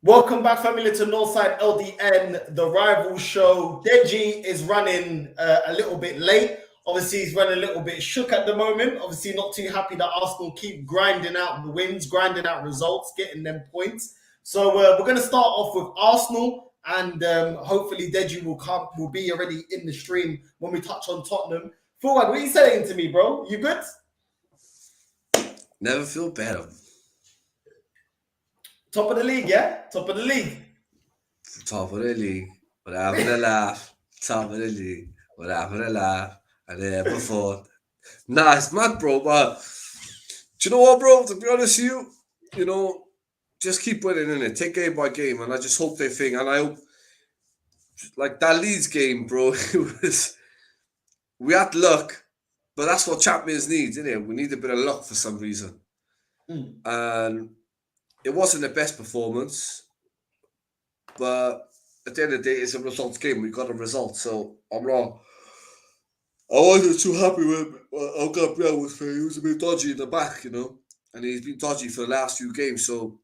Welcome back, family, to Northside LDN, the rival show. Deji is running a little bit late. Obviously, he's running a little bit shook at the moment. Obviously, not too happy that Arsenal keep grinding out the wins, grinding out results, getting them points. So we're going to start off with Arsenal, and hopefully Deji will be already in the stream when we touch on Tottenham. Forward, what are you saying to me, bro? You good? Never feel better. Top of the league, yeah? Top of the league. Top of the league. But having a laugh. Top of the league. But having a laugh. I never thought. Nah, it's mad, bro. But do you know what, bro? To be honest with you, just keep winning in it. Take game by game. And I just hope they think. And I hope, like that Leeds game, bro, we had luck. But that's what champions need, isn't it? We need a bit of luck for some reason. And it wasn't the best performance, but at the end of the day, it's a results game. We got a result, so I wasn't too happy with how Gabriel was playing. He was a bit dodgy in the back, and he's been dodgy for the last few games. So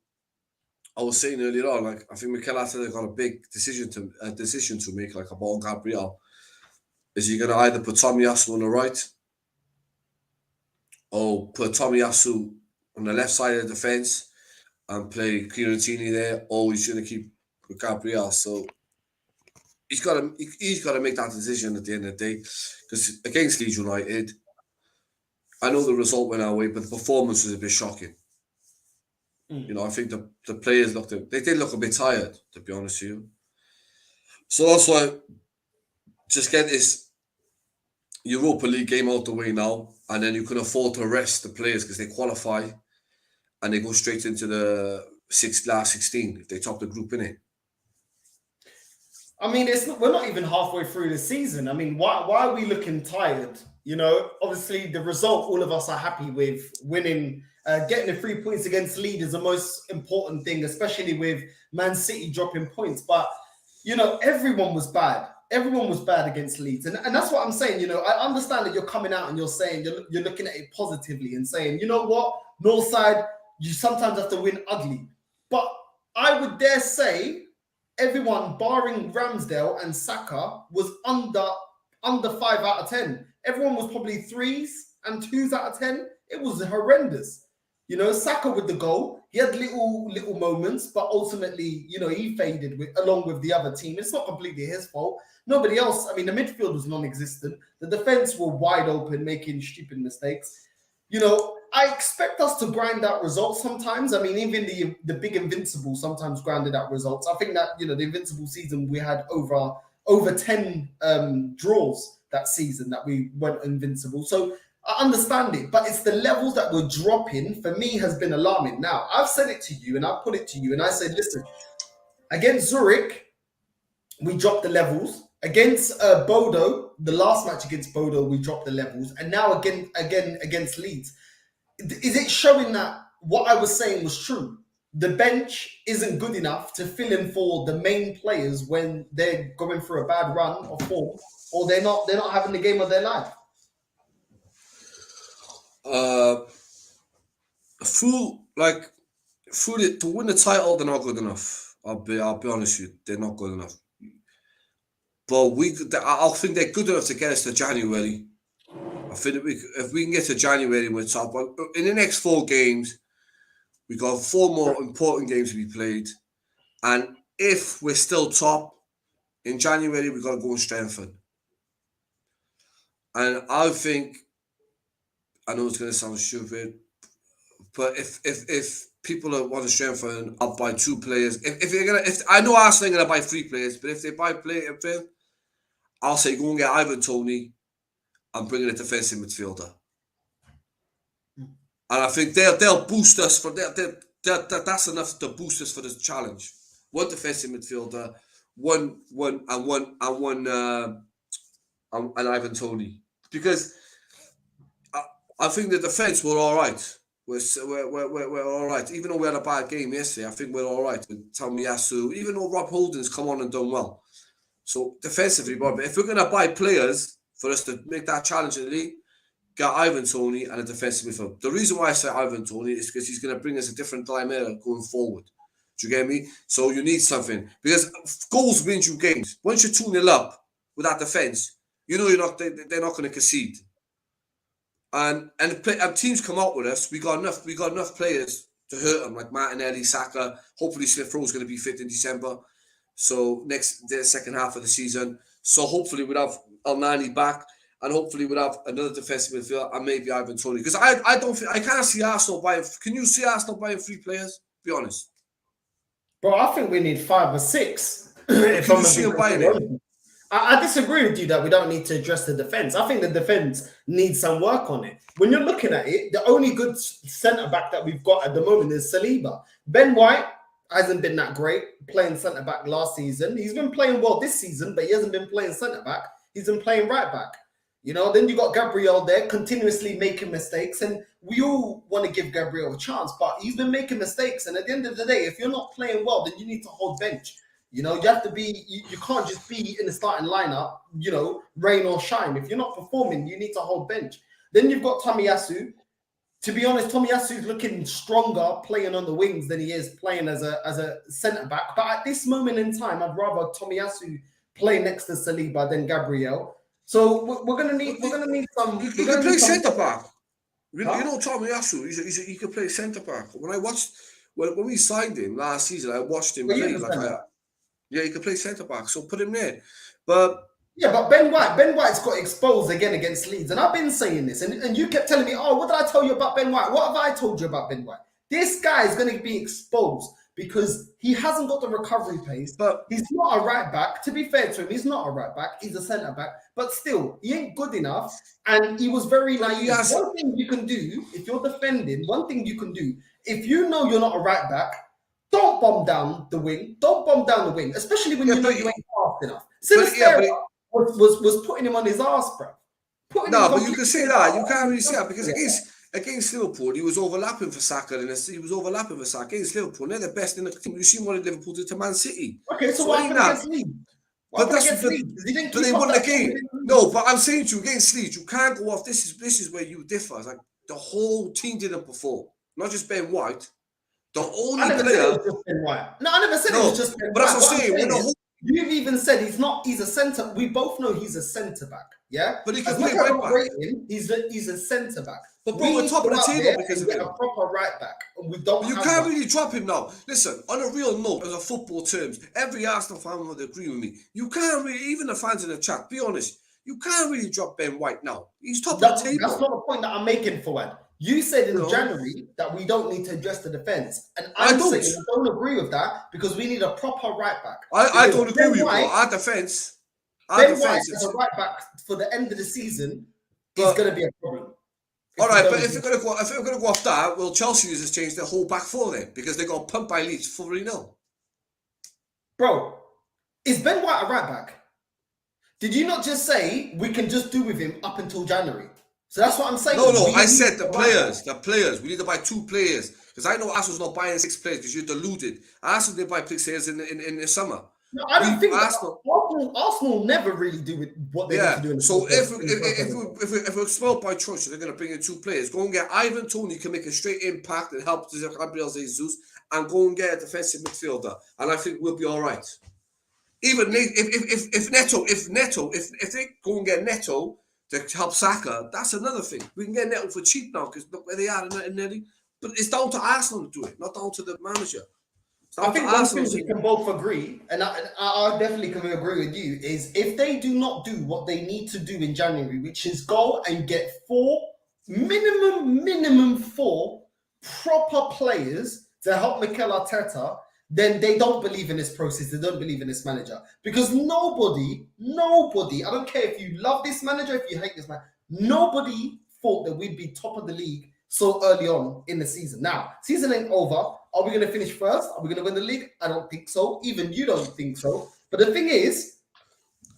I was saying earlier on, like I think Mikel Arteta got a big decision to make, like about Gabriel. Is he going to either put Tomiyasu on the right, or put Tomiyasu on the left side of the defence and play Fiorentina there, or he's going to keep with Gabriel? So he's got to make that decision at the end of the day, because against Leeds United, I know the result went our way, but the performance was a bit shocking. I think the players did look a bit tired, to be honest with you. So that's why just get this Europa League game out the way now, and then you can afford to rest the players because they qualify and they go straight into the last 16 if they top the group, innit? I mean, we're not even halfway through the season. I mean, why are we looking tired? Obviously the result all of us are happy with. Winning, getting the 3 points against Leeds is the most important thing, especially with Man City dropping points. But, everyone was bad. Everyone was bad against Leeds. And that's what I'm saying. I understand that you're coming out and you're saying, you're looking at it positively and saying, you know what, Northside, you sometimes have to win ugly. But I would dare say everyone, barring Ramsdale and Saka, was under 5 out of 10. Everyone was probably 3s and 2s out of 10. It was horrendous. Saka with the goal, he had little moments, but ultimately, he faded along with the other team. It's not completely his fault. Nobody else. I mean, the midfield was non-existent. The defense were wide open, making stupid mistakes. I expect us to grind out results sometimes. I mean, even the big Invincible sometimes grinded out results. I think that, the Invincible season, we had over 10 draws that season that we went Invincible. So I understand it, but it's the levels that we're dropping, for me, has been alarming. Now, I've said it to you and I've put it to you and I said, listen, against Zurich, we dropped the levels. Against Bodo, the last match against Bodo, we dropped the levels. And now again against Leeds. Is it showing that what I was saying was true? The bench isn't good enough to fill in for the main players when they're going through a bad run of form, or they're not having the game of their life. To win the title, they're not good enough. I'll be honest with you, they're not good enough. But I think they're good enough to get us to January. I think if we can get to January, we're top. In the next 4 games, we got 4 more important games to be played, and if we're still top in January, we got to go and strengthen. And I think, I know it's going to sound stupid, but if people want to strengthen, I'll buy 2 players. If I know Arsenal are going to buy 3 players, but if they buy players, I'll say go and get Ivan Toney and bring in a defensive midfielder. And I think they'll boost us for that. That's enough to boost us for this challenge. 1 defensive midfielder, one and Ivan Toney, because I think the defense were all right. We're all right. Even though we had a bad game yesterday, I think we're all right with Tomiyasu. Even though Rob Holding's come on and done well. So defensively, but if we're going to buy players for us to make that challenge in the league, get Ivan Toney and a defensive midfield. The reason why I say Ivan Toney is because he's going to bring us a different dilemma going forward. Do you get me? So you need something because goals wins you games. Once you're 2-0 up with that defense, you know they're not going to concede. And teams come out with us. We got enough players to hurt them, like Martinelli, Saka. Hopefully Smith Rowe's going to be fit in December. So the second half of the season. So hopefully we'll have El Nani back, and hopefully we'll have another defensive midfielder and maybe Ivan Toney. Because I don't think I can't see Arsenal buying. Can you see Arsenal buying 3 players? Be honest. Bro, I think we need 5 or 6. If I'm see them buying it. I disagree with you that we don't need to address the defense. I think the defense needs some work on it. When you're looking at it, the only good centre back that we've got at the moment is Saliba. Ben White hasn't been that great playing centre back last season. He's been playing well this season, but he hasn't been playing centre back. He's been playing right back. You know, then you got Gabriel there continuously making mistakes, and we all want to give Gabriel a chance, but he's been making mistakes. And at the end of the day, if you're not playing well, then you need to hold bench. You know, you have to be, you can't just be in the starting lineup, you know, rain or shine. If you're not performing, you need to hold bench. Then you've got Tomiyasu. To be honest, Tomiyasu is looking stronger playing on the wings than he is playing as a centre back. But at this moment in time, I'd rather Tomiyasu play next to Saliba than Gabriel. So we're gonna need some. He can play centre back. You know Tomiyasu. He can play centre back. When we signed him last season, I watched him play. Yeah, he can play centre back. So put him there. But Ben White's got exposed again against Leeds, and I've been saying this, and you kept telling me, "Oh, what did I tell you about Ben White? What have I told you about Ben White?" This guy is going to be exposed because he hasn't got the recovery pace. But he's not a right back. To be fair to him, he's not a right back. He's a centre back. But still, he ain't good enough. And he was very naive. One thing you can do if you're defending, if you know you're not a right back, don't bomb down the wing. Don't bomb down the wing, especially when you know you ain't fast enough. Sinisterra was putting him on his ass, bro. But you can say that. You can't really say that because against Liverpool, he was overlapping for Saka, and he was overlapping for Saka against Liverpool. They're the best in the team. You've seen what Liverpool did to Man City. Okay, so what happened against Leeds? But they won the game. No, but I'm saying to you, against Leeds, you can't go off. This is where you differ. It's like the whole team didn't perform, not just Ben White. The only player. No, I never said it was just Ben White. But that's what I'm saying. You've even said he's a centre. We both know he's a centre back, yeah? But he can play right back. He's a centre back. But bro, we're top of the table because of him. A proper right back. We don't. You can't really drop him now. Listen, on a real note, as a football terms, every Arsenal fan would agree with me. You can't really, even the fans in the chat, be honest, you can't really drop Ben White now. He's top of the table. That's not the point that I'm making, Fawad. You said in January that we don't need to address the defense. And I'm saying I don't agree with that because we need a proper right back. I don't agree with you, bro. Our defense. Ben White as a right back for the end of the season is going to be a problem. All right, but if we're going to go off that, well, Chelsea has changed their whole back four then because they got pumped by Leeds 4-0. Bro, is Ben White a right back? Did you not just say we can just do with him up until January? So that's what I'm saying. No, I said the players. We need to buy 2 players. Because I know Arsenal's not buying 6 players because you're deluded. Arsenal did buy players in the summer. No, I don't think Arsenal never really do what they need to do. In the so if we're expelled by choice, they're going to bring in 2 players. Go and get Ivan Toney, can make a straight impact and help Gabriel Jesus, and go and get a defensive midfielder. And I think we'll be all right. Even if they go and get Neto to help Saka, that's another thing. We can get Neto for cheap now because look where they are in Nelly. But it's down to Arsenal to do it, not down to the manager. I think one thing we can both agree, and I definitely can agree with you, is if they do not do what they need to do in January, which is go and get 4, minimum 4 proper players to help Mikel Arteta, then they don't believe in this process. They don't believe in this manager. Because nobody, I don't care if you love this manager, if you hate this man, nobody thought that we'd be top of the league so early on in the season. Now, season ain't over. Are we going to finish first? Are we going to win the league? I don't think so. Even you don't think so. But the thing is,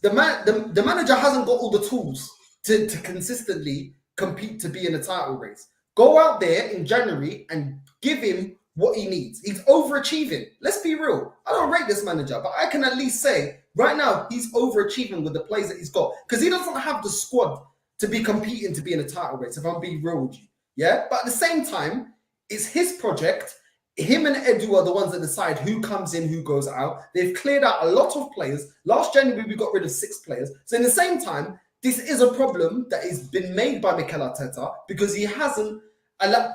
the manager hasn't got all the tools to consistently compete to be in a title race. Go out there in January and give him what he needs. He's overachieving. Let's be real. I don't rate this manager, but I can at least say right now he's overachieving with the players that he's got because he doesn't have the squad to be competing to be in a title race, if I'm being real with you. Yeah, but at the same time, it's his project. him and Edu are the ones that decide who comes in, who goes out. They've cleared out a lot of players. Last January, we got rid of 6 players. So in the same time, this is a problem that has been made by Mikel Arteta because he hasn't allowed,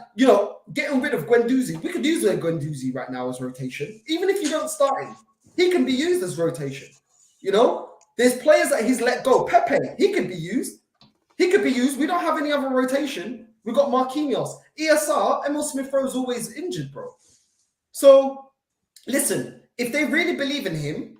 getting rid of Guendouzi. We could use a Guendouzi right now as rotation. Even if you don't start him, he can be used as rotation. There's players that he's let go. Pepe, he could be used. He could be used. We don't have any other rotation. We got Marquinhos. ESR, Emil Smith-Rowe's always injured, bro. So, listen, if they really believe in him,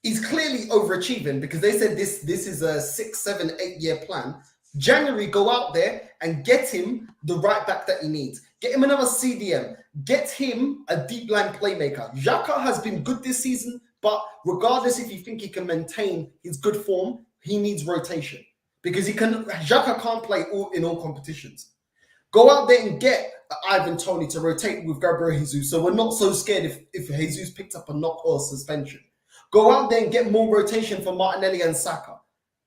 he's clearly overachieving because they said this is a 6, 7, 8-year plan. January, go out there and get him the right back that he needs. Get him another CDM. Get him a deep line playmaker. Xhaka has been good this season, but regardless if you think he can maintain his good form, he needs rotation because Xhaka can't play in all competitions. Go out there and get Ivan Toney to rotate with Gabriel Jesus, so we're not so scared if Jesus picked up a knock or a suspension. Go out there and get more rotation for Martinelli and Saka.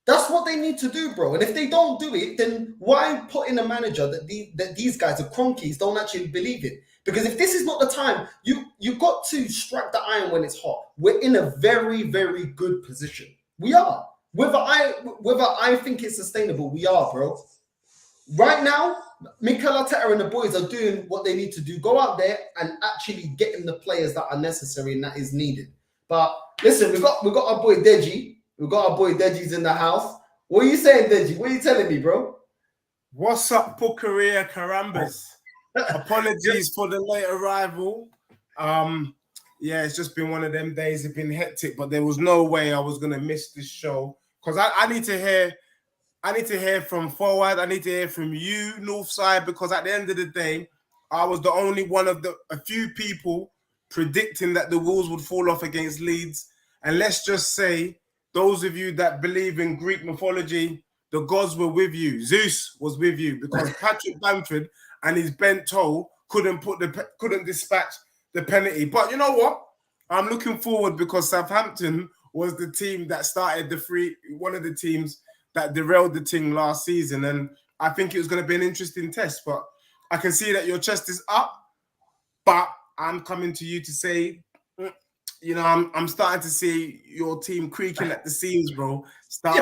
That's what they need to do, bro. And if they don't do it, then why put in a manager that these guys are cronkies, don't actually believe it? Because if this is not the time, you got to strike the iron when it's hot. We're in a very, very good position. We are. Whether I think it's sustainable, we are, bro. Right now, Mikel Arteta and the boys are doing what they need to do. Go out there and actually get in the players that are necessary and that is needed. But listen, we got our boy Deji. We got our boy Deji's in the house. What are you saying, Deji? What are you telling me, bro? What's up, Pukaria Carambas? Apologies for the late arrival. Yeah, it's just been one of them days. It's been hectic, but there was no way I was gonna miss this show because I need to hear from forward. I need to hear from you, Northside, because at the end of the day, I was the only one of a few people predicting that the Wolves would fall off against Leeds. And let's just say, those of you that believe in Greek mythology, the gods were with you. Zeus was with you because Patrick Bamford and his bent toe couldn't dispatch the penalty. But you know what? I'm looking forward because Southampton was the team that started one of the teams that derailed the team last season. And I think it was going to be an interesting test. But I can see that your chest is up. But I'm coming to you to say, I'm starting to see your team creaking at the seams, bro. By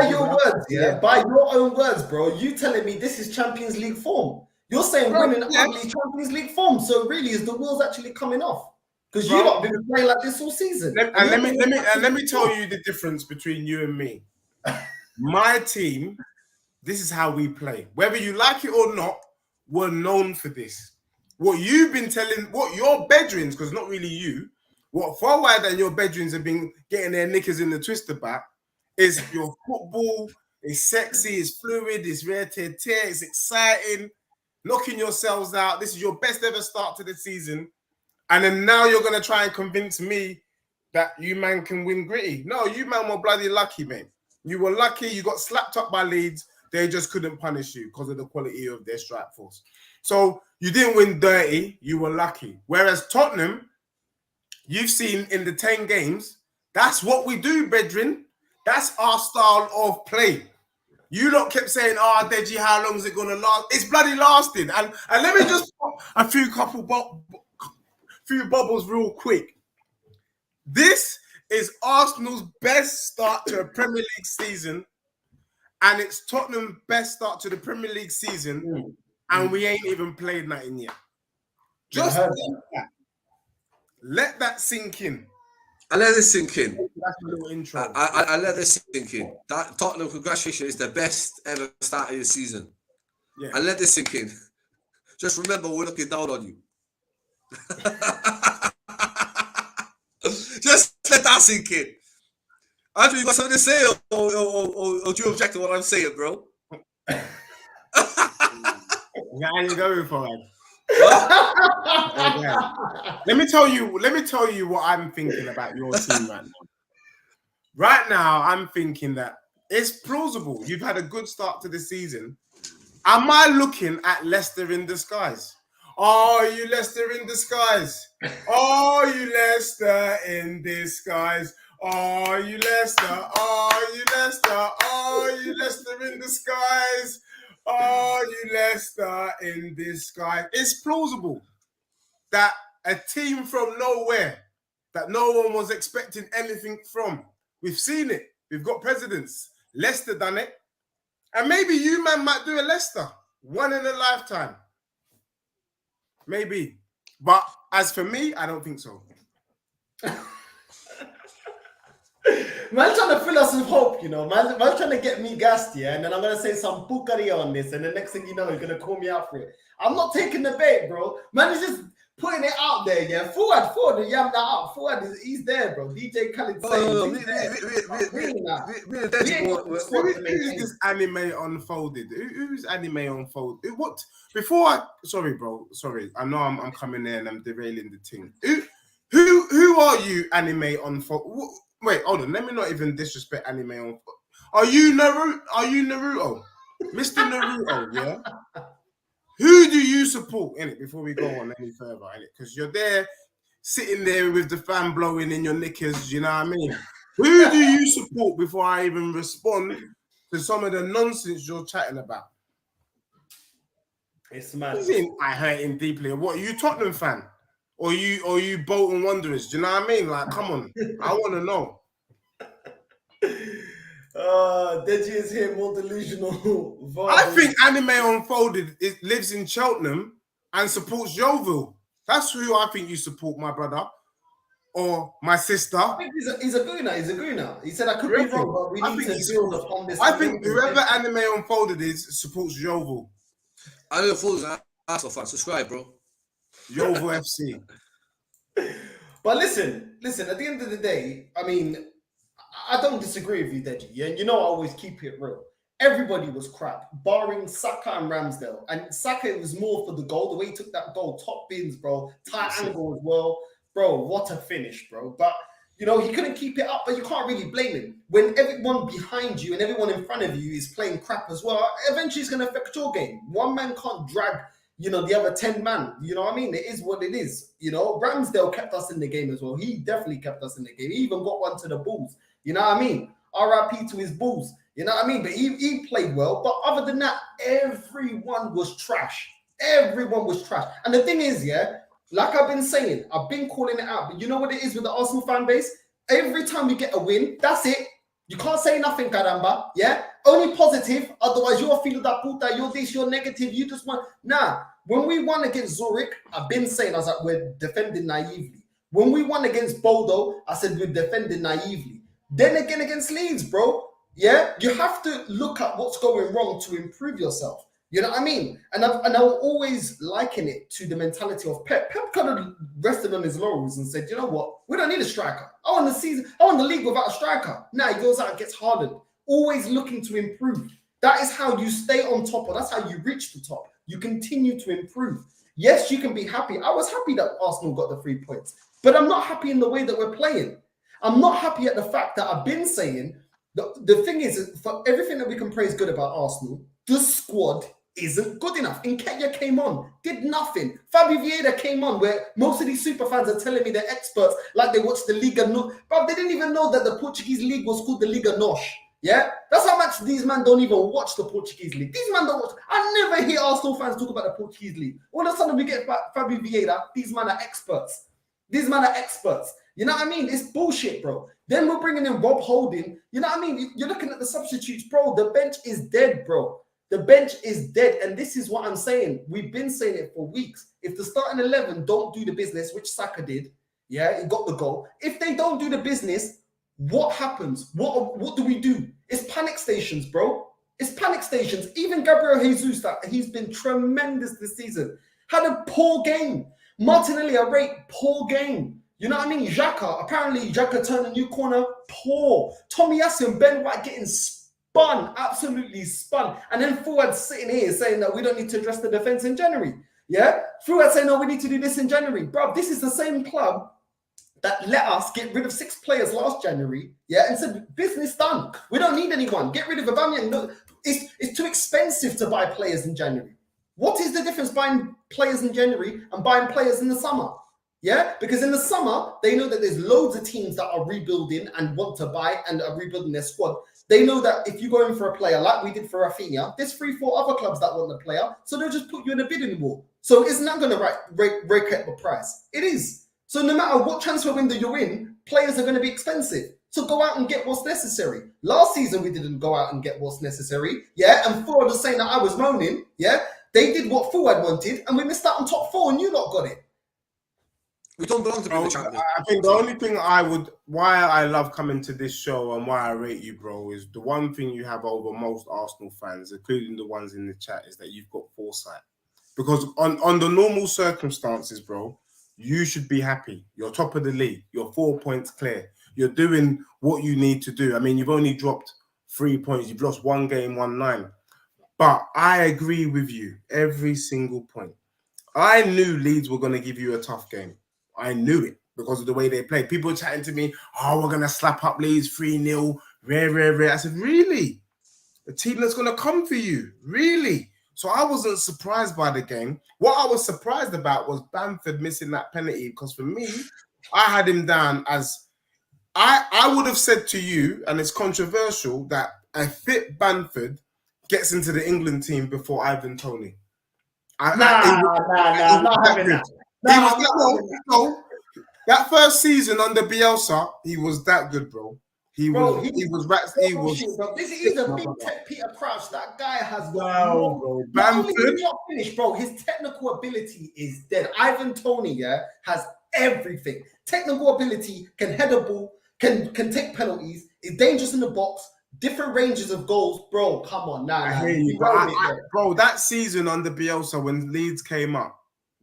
your words, by your own words, bro, you telling me this is Champions League form. You're saying winning ugly Champions League form. So really, is the wheels actually coming off? Because you've not been playing like this all season. Let me tell you the difference between you and me. My team, this is how we play. Whether you like it or not, we're known for this. What you've been telling, what your bedrooms, because not really you, what forward and your bedrooms have been getting their knickers in the twist about is your football is sexy, it's fluid, it's rare tear, it's exciting, knocking yourselves out. This is your best ever start to the season. And then now you're going to try and convince me that you man can win gritty. No, you man were bloody lucky, mate. You were lucky. You got slapped up by Leeds. They just couldn't punish you because of the quality of their strike force. So you didn't win dirty. You were lucky. Whereas Tottenham, you've seen in the 10 games, that's what we do, brethren. That's our style of play. You lot kept saying, Deji, how long is it going to last? It's bloody lasted. And let me just pop a few bubbles real quick. This is Arsenal's best start to a Premier League season, and it's Tottenham's best start to the Premier League season, and we ain't even played nothing yet. Just let that sink in. I let this sink in. That's a little intro. I let this sink in. That Tottenham, congratulations, is the best ever start of the season. Yeah. I let this sink in. Just remember, we're looking down on you. Just let that sink in. Andrew, you got something to say, or do you object to what I'm saying, bro? Yeah, I ain't going for it. Okay. Let me tell you what I'm thinking about your team right now. Right now, I'm thinking that it's plausible. You've had a good start to the season. Am I looking at Leicester in disguise? Oh, you Leicester in disguise. Oh, you Leicester in disguise. Oh, you Leicester. Oh, you Leicester. Oh, you Leicester in disguise. Oh, you Leicester in disguise. It's plausible. that a team from nowhere that no one was expecting anything from. We've seen it. We've got presidents. Leicester done it. And maybe you, man, might do a Leicester. One in a lifetime. Maybe. But as for me, I don't think so. Man trying to fill us with hope, you know. Man trying to get me gassed, yeah, and then I'm going to say some pukaria on this, and the next thing you know, he's going to call me out for it. I'm not taking the bait, bro. Man is just putting it out there, yeah. Forward, yam that out. Forward, he's there, bro. DJ Khaled saying, who is this anime unfolded? Who's anime unfolded? What? Before I, sorry, bro. Sorry, I know I'm coming there and I'm derailing the thing. Who are you, anime unfolded? Wait, hold on. Let me not even disrespect anime unfolded. Are you Naruto? Mr. Naruto, yeah? Who do you support in it before we go on any further in it? Because you're there, sitting there with the fan blowing in your knickers, you know what I mean? Who do you support before I even respond to some of the nonsense you're chatting about? It's mad. I hurt him deeply. What, are you Tottenham fan? Or you Bolton Wanderers? Do you know what I mean? Like, come on. I want to know. Deji is here, more delusional. I think Anime Unfolded lives in Cheltenham and supports Yeovil. That's who I think you support, my brother. Or my sister. I think he's a gooner. He's a gooner. He said I could be wrong, but we need to build upon this. I think whoever Anime Unfolded is supports Yeovil. Anime Unfolded is Arsenal fan. Subscribe, bro. Yeovil FC. But listen, at the end of the day, I mean, I don't disagree with you, Deji. Yeah, and you know I always keep it real. Everybody was crap, barring Saka and Ramsdale. And Saka, it was more for the goal. The way he took that goal, top bins, bro. Tight angle as well. Bro, what a finish, bro. But, you know, he couldn't keep it up, but you can't really blame him. When everyone behind you and everyone in front of you is playing crap as well, eventually it's going to affect your game. One man can't drag, you know, the other 10 man. You know what I mean? It is what it is. You know, Ramsdale kept us in the game as well. He definitely kept us in the game. He even got one to the Bulls. You know what I mean? RIP to his Bulls. You know what I mean? But he played well. But other than that, everyone was trash. Everyone was trash. And the thing is, yeah, like I've been saying, I've been calling it out. But you know what it is with the Arsenal fan base? Every time we get a win, that's it. You can't say nothing, caramba. Yeah? Only positive. Otherwise, you're feeling that puta, you're this, you're negative. You just want... Nah. When we won against Zurich, I've been saying, I was like, we're defending naively. When we won against Bodo, I said, we're defending naively. Then again against Leeds, bro. Yeah? You have to look at what's going wrong to improve yourself. You know what I mean? And I'm always liken it to the mentality of Pep. Pep kind of rested on his laurels and said, you know what? We don't need a striker. I want the league without a striker. Now he goes out and gets hardened. Always looking to improve. That is how you stay on top, or that's how you reach the top. You continue to improve. Yes, you can be happy. I was happy that Arsenal got the 3 points, but I'm not happy in the way that we're playing. I'm not happy at the fact that I've been saying, the thing is, for everything that we can praise good about Arsenal, the squad isn't good enough. Nketiah came on, did nothing. Fabio Vieira came on, where most of these super fans are telling me they're experts, like they watched the Liga NOS. But they didn't even know that the Portuguese league was called the Liga NOS. Yeah? That's how much these men don't even watch the Portuguese league. These men don't watch. I never hear Arsenal fans talk about the Portuguese league. All of a sudden we get Fabio Vieira. These men are experts. These men are experts. You know what I mean? It's bullshit, bro. Then we're bringing in Rob Holding. You know what I mean? You're looking at the substitutes, bro. The bench is dead, bro. The bench is dead. And this is what I'm saying. We've been saying it for weeks. If the starting 11 don't do the business, which Saka did, yeah, he got the goal. If they don't do the business, what happens? What do we do? It's panic stations, bro. It's panic stations. Even Gabriel Jesus, that he's been tremendous this season, had a poor game. Martinelli, I rate poor game. You know what I mean? Xhaka, apparently Xhaka turned a new corner, poor. Tomiyasu and Ben White getting spun, absolutely spun. And then Fuad sitting here saying that we don't need to address the defense in January. Yeah? Fuad saying, no, we need to do this in January. Bro, this is the same club that let us get rid of 6 players last January, yeah, and said, business done. We don't need anyone. Get rid of Aubameyang. No, it's too expensive to buy players in January. What is the difference buying players in January and buying players in the summer? Yeah, because in the summer, they know that there's loads of teams that are rebuilding and want to buy and are rebuilding their squad. They know that if you go in for a player like we did for Rafinha, there's 3-4 other clubs that want the player, so they'll just put you in a bidding war. So isn't that going to rake up the price? It is. So no matter what transfer window you're in, players are going to be expensive. So go out and get what's necessary. Last season, we didn't go out and get what's necessary. Yeah, and Ford was saying that I was moaning. Yeah, they did what Fuad wanted, and we missed out on top 4, and you lot got it. We don't belong to be the champions. I think the only thing why I love coming to this show and why I rate you, bro, is the one thing you have over most Arsenal fans, including the ones in the chat, is that you've got foresight. Because on the normal circumstances, bro, you should be happy. You're top of the league. You're 4 points clear. You're doing what you need to do. I mean, you've only dropped 3 points. You've lost 1 game, 1-9. But I agree with you every single point. I knew Leeds were going to give you a tough game. I knew it because of the way they played. People chatting to me, oh, we're going to slap up Leeds 3-0. Rare. I said, really? A team that's going to come for you? Really? So I wasn't surprised by the game. What I was surprised about was Bamford missing that penalty, because for me, I had him down as... I would have said to you, and it's controversial, that a fit Bamford gets into the England team before Ivan Toney. That first season under Bielsa, he was that good, bro. He was. This is a big Peter Crouch. That guy has bro. Bamford, not finished, bro. His technical ability is dead. Ivan Toney, has everything. Technical ability, can head a ball, can take penalties, is dangerous in the box, different ranges of goals, bro. Come on, I hear you, bro. That season under Bielsa, when Leeds came up,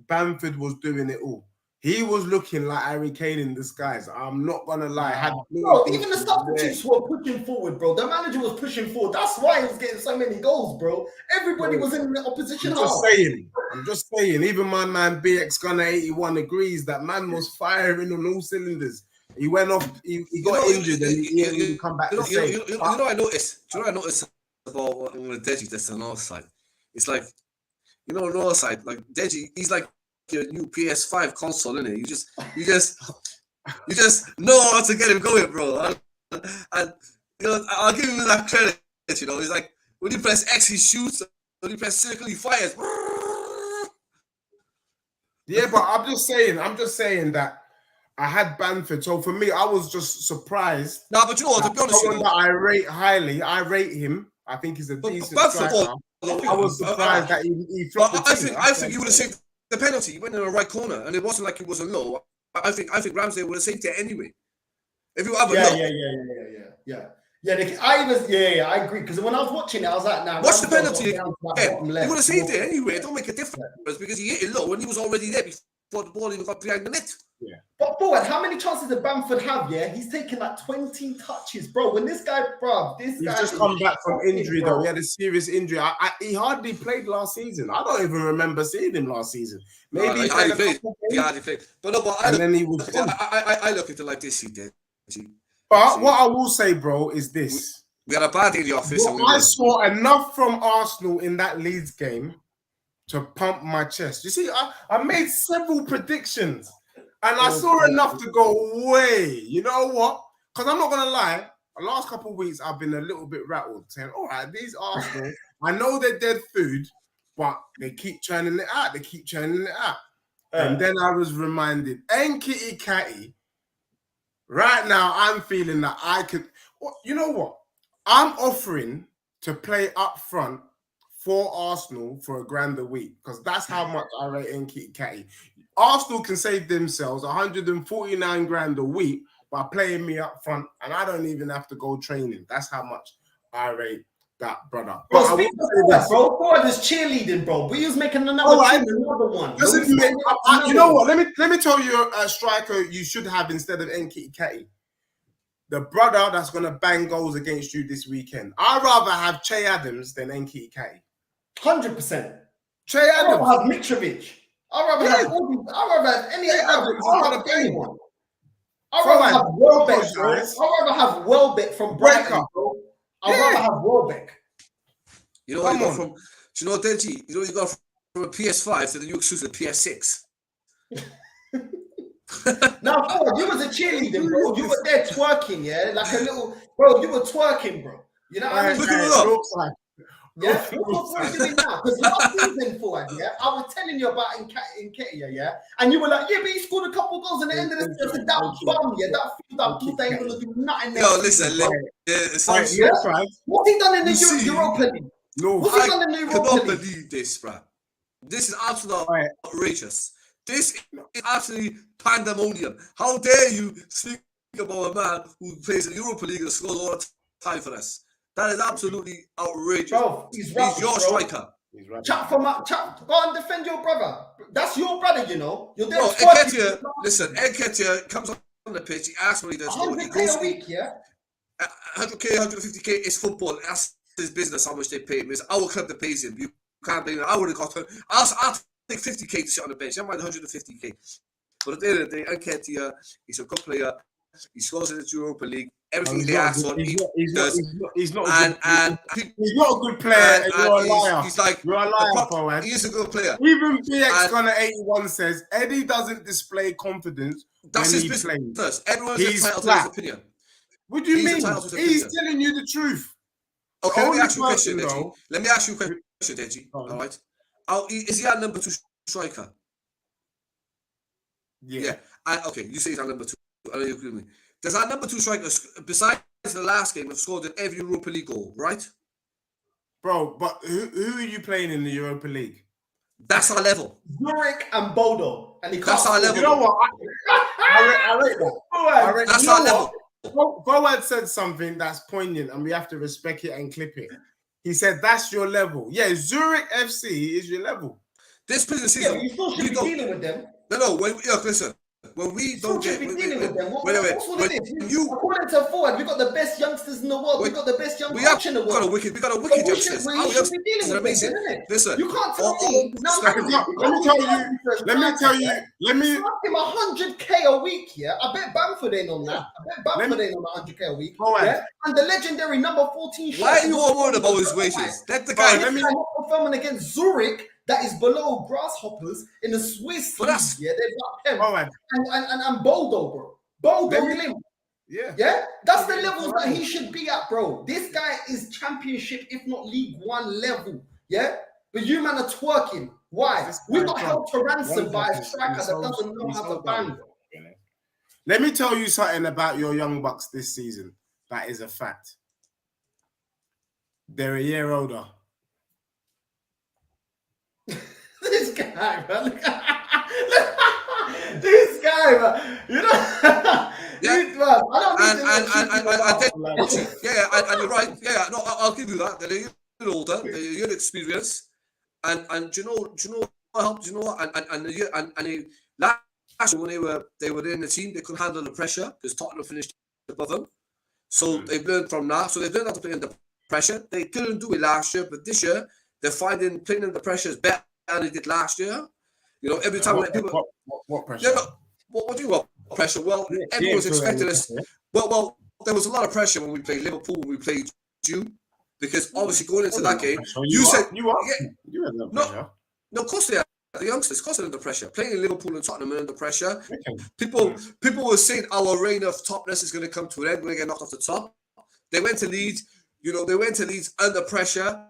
Bamford was doing it all. He was looking like Harry Kane in disguise. I'm not gonna lie. Bro, even the substitutes were pushing forward, bro. The manager was pushing forward. That's why he was getting so many goals, bro. Everybody was in the opposition half. I'm just saying. Even my man BX Gunner 81 agrees that man was firing on all cylinders. He went off. He got injured and he didn't come back. You know what I noticed? Do you know what I noticed about Deji? That's on our side. It's like, on our side, like Deji, he's like your new PS5 console, innit? You just know how to get him going, bro. And I'll give him that credit. He's like, when you press X, he shoots. When you press circle, he fires. Yeah, but I'm just saying that I had Bamford. So for me, I was just surprised. No, but you know what? To be honest, someone that I rate highly. I rate him. I think he's a decent striker. I was surprised that he flopped the team. I think you would have saved the penalty. He went in the right corner, and it wasn't like it was a low. I think Ramsdale would have saved it anyway. If you have a low. I agree, because when I was watching it, I was like, "Nah." What's the penalty? He would have saved it anyway. It don't make a difference because he hit it low and he was already there before the ball even got behind the net. Yeah. But forward, how many chances did Bamford have? Yeah, he's taken like 20 touches, bro. When this guy, he's just come back from injury, though. He had a serious injury. He hardly played last season. I don't even remember seeing him last season. Maybe he hardly played. But then he was. I look at it like this. He did. But what I will say, bro, is this: we had a bad day in the office. I saw enough from Arsenal in that Leeds game to pump my chest. You see, I made several predictions. And I saw enough to go, way. You know what? Because I'm not going to lie, the last couple of weeks, I've been a little bit rattled, saying, all right, these Arsenal, I know they're dead food, but they keep churning it out. And then I was reminded, Nkitty Catty, right now, I'm feeling that I could... Well, you know what? I'm offering to play up front for Arsenal for £1,000 a week, because that's how much I rate Nkitty Catty. Arsenal can save themselves 149 grand a week by playing me up front, and I don't even have to go training. That's how much I rate that brother. Bro, Ford is cheerleading, bro. We was making another one. You know what? Let me tell you a striker you should have instead of Nkitty Catty. The brother that's gonna bang goals against you this weekend. I'd rather have Che Adams than Nkitty Catty. 100%. Che Adams. I'd rather have Mitrovic. I'd rather have all these. I'd rather have any other. I'd rather have Welbeck, bro. I'd rather have Welbeck from Brighton, bro. I'd rather have Welbeck. You know what you got from? Do you know what, Deji? You know what you got from a PS5 to the new exclusive PS6. Now, Ford, you was a cheerleader, bro. You were there twerking, yeah, like a little bro. You were twerking, bro. You know what I mean? Look at it up. Side. Yeah, what are you doing now? Because last season, forward, yeah, I was telling you about Nketiah, yeah, and you were like, yeah, but he scored a couple of goals, and at the end of the season, that bum, yeah, that fool ain't gonna do nothing. Yo, listen, what's he done in the Europa League? No, What's he done in the I Europa cannot League? believe this, bro. This is absolutely outrageous. This is absolutely pandemonium. How dare you speak about a man who plays in the Europa League and scores all the time for us? That is absolutely outrageous. Bro, he's rubbish, your striker. Chat for my chat. Go and defend your brother. That's your brother, you know. You're there. Bro, Nketiah, listen, Nketiah comes on the pitch. He asks what he does. 100K a week, yeah. 100K, 150K is football. That's his business. How much they pay him. It's our club that pays him. You can't blame him. I would have got. I'll take 50K to sit on the bench. Never mind 150K. But at the end of the day, Nketiah, he's a good player. He scores in the Europa League. Everything they ask for, he does. He's not a good player. And you're a liar. He's like, you're a liar, he is a good player. Even BX Gunner 81 says Eddie doesn't display confidence. That's when his he plays. business. Everyone's He's entitled to his opinion. What do you mean? He's telling you the truth. Okay, let me ask you a question, Deji. Let me ask you a question, Deji. All right. Is he our number 2 striker? Yeah. Okay, you say he's our number 2. I know you agree with me. Does our number 2 striker, besides the last game, have scored in every Europa League goal, right? Bro, but who are you playing in the Europa League? That's our level. Zurich and Bodo. And that's our level. You know what? I rate that. That's our level. Boad said something that's poignant and we have to respect it and clip it. He said, that's your level. Yeah, Zurich FC is your level. This business season. Yeah, you still should be dealing with them. No, listen. When we don't get... Wait. You according to forward, we got the best youngsters in the world. We got the best young coach in the world. We got a wicked youngsters. You should be dealing with them, isn't it? Listen. You can't tell me. Let me tell you. Him 100K a week, yeah? I bet Bamford ain't on that. I bet Bamford ain't on 100K a week. Yeah? And the legendary number 14 shot. Why are you all worried about his wages? Let the guy... Let me confirm against Zurich. That is below Grasshoppers in the Swiss league. Yeah, they've got him. And Bodo, bro. Bodo Lim. Yeah. That's the levels that he should be at, bro. This guy is championship, if not League One level. Yeah. But you man are twerking. Why? We got held to ransom by a striker that doesn't know how to bang. Let me tell you something about your Young Bucks this season. That is a fact. They're a year older. This guy, man. This guy, man. You know, man. I don't need and you're right. Yeah, no, I'll give you that. They're a year older, they're a year experience, and do you know what helped? Do you know what? And last year when they were in the team, they couldn't handle the pressure because Tottenham finished above them. So they've learned from that. So they've learned how to play under pressure. They couldn't do it last year, but this year they're finding playing under pressure is better than they did last year. You know, every time people... What pressure? Yeah, what do you want? Pressure? Well, everyone's expecting us... Well, there was a lot of pressure when we played Liverpool, when we played you, because obviously going into that game, you said... You had no pressure. No, of course they are. The youngsters, of course they're under pressure. Playing in Liverpool and Tottenham are under pressure. People were saying our reign of topness is going to come to an end. We're going to get knocked off the top. They went to Leeds. You know, they went to Leeds under pressure.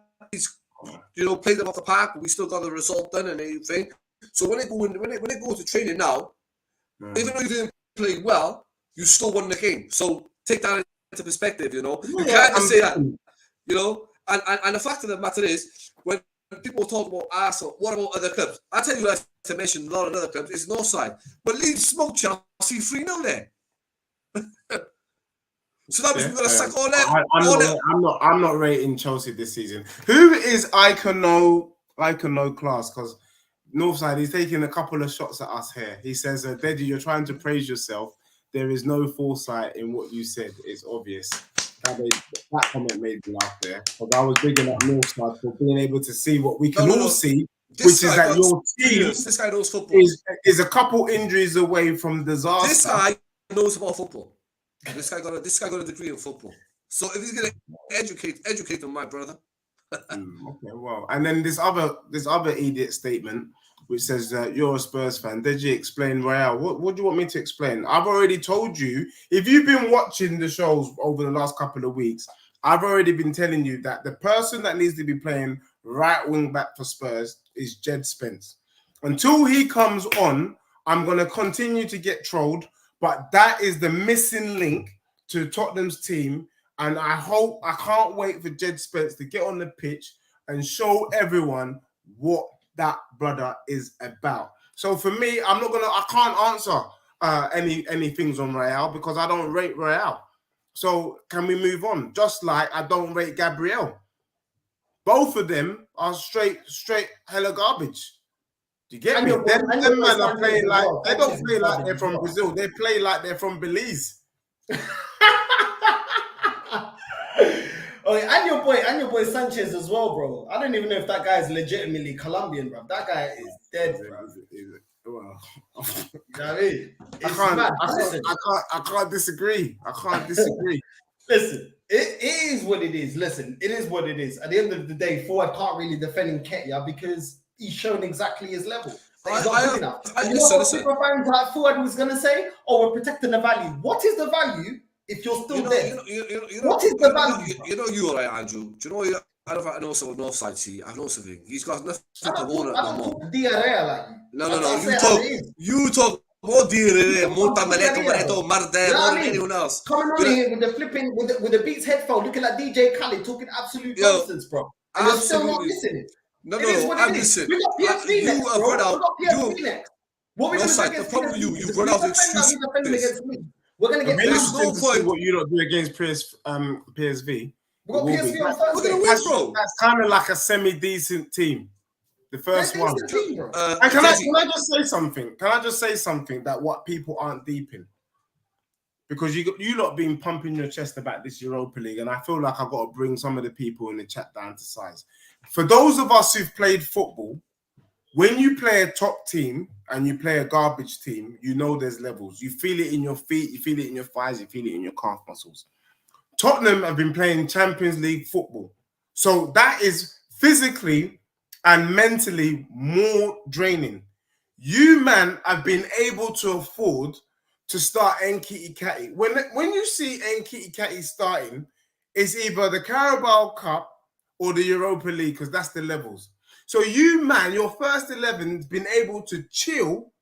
You know, played them off the park, but we still got the result done and everything. So when they go to training now, even though you didn't play well, you still won the game. So take that into perspective, you know. You can't just say that, you know. And the fact of the matter is, when people talk about Arsenal, what about other clubs? I tell you, like to mention a lot of other clubs, it's no side. But Leeds smoked Chelsea 3-0 there. So that was going to suck all that. I'm not rating Chelsea this season. Who is Icono class? Because Northside, he's taking a couple of shots at us here. He says, Deji, you're trying to praise yourself. There is no foresight in what you said. It's obvious. That comment made me laugh there. Because I was bigging up Northside for being able to see what we can all see, which is that your team this guy knows football. is a couple injuries away from disaster. This guy knows about football. This guy got a degree in football. So if he's gonna educate them, my brother. Okay, well, and then this other idiot statement which says you're a Spurs fan. Deji, explain Real. What do you want me to explain? I've already told you. If you've been watching the shows over the last couple of weeks, I've already been telling you that the person that needs to be playing right wing back for Spurs is Jed Spence. Until he comes on, I'm going to continue to get trolled, but that is the missing link to Tottenham's team. And I can't wait for Jed Spence to get on the pitch and show everyone what that brother is about. So for me, I can't answer any things on Real because I don't rate Real. So can we move on? Just like I don't rate Gabriel. Both of them are straight hella garbage. Do you get me? Them men are playing like they don't play like they're from Brazil. They play like they're from Belize. Oh, and your boy Sanchez as well, bro. I don't even know if that guy is legitimately Colombian, bro. That guy is dead, bro. Well, you know what I mean? I can't disagree. Listen, it is what it is. Listen, it is what it is. At the end of the day, Forward can't really defend Nketiah because he's shown exactly his level. He's not good enough. You know what people fans like Forward was going to say? Oh, we're protecting the value. What is the value if you're still there? What is the value? You all right, Andrew. Do you know what? I know some North Side see. I know something. He's got nothing to hold at no more. Diarrhea like No. You talk more diarrhea, Monta Maleto, Marder, more than anyone else. Coming on here with the flipping, with the Beats headphone, looking like DJ Khaled, talking absolute nonsense, bro. And you're still not listening. No, I'm listening. We got PSV next, bro. We got PSV next. What we going to do against PSV? You brought out the excuse. We're going to get there's no point what you don't do against PSV. We got PSV on Thursday. That's kind of like a semi-decent team. The first one. And can I just say something? Can I just say something that what people aren't deep in? Because you lot been pumping your chest about this Europa League, and I feel like I've got to bring some of the people in the chat down to size. For those of us who've played football, when you play a top team and you play a garbage team, you know there's levels. You feel it in your feet, you feel it in your thighs, you feel it in your calf muscles. Tottenham have been playing Champions League football. So that is physically and mentally more draining. You, man, have been able to afford to start Nketiah. When you see Nketiah starting, it's either the Carabao Cup or the Europa League, because that's the levels. So you, man, your first 11's been able to chill,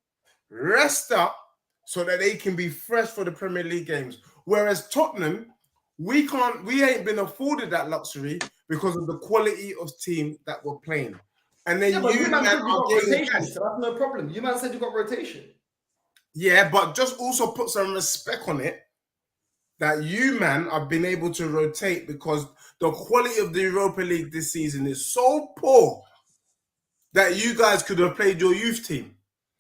rest up, so that they can be fresh for the Premier League games. Whereas Tottenham, we ain't been afforded that luxury because of the quality of team that we're playing. And then you man said you got rotation, so that's no problem. You man said you got rotation. Yeah, but just also put some respect on it that you, man, have been able to rotate because the quality of the Europa League this season is so poor that you guys could have played your youth team.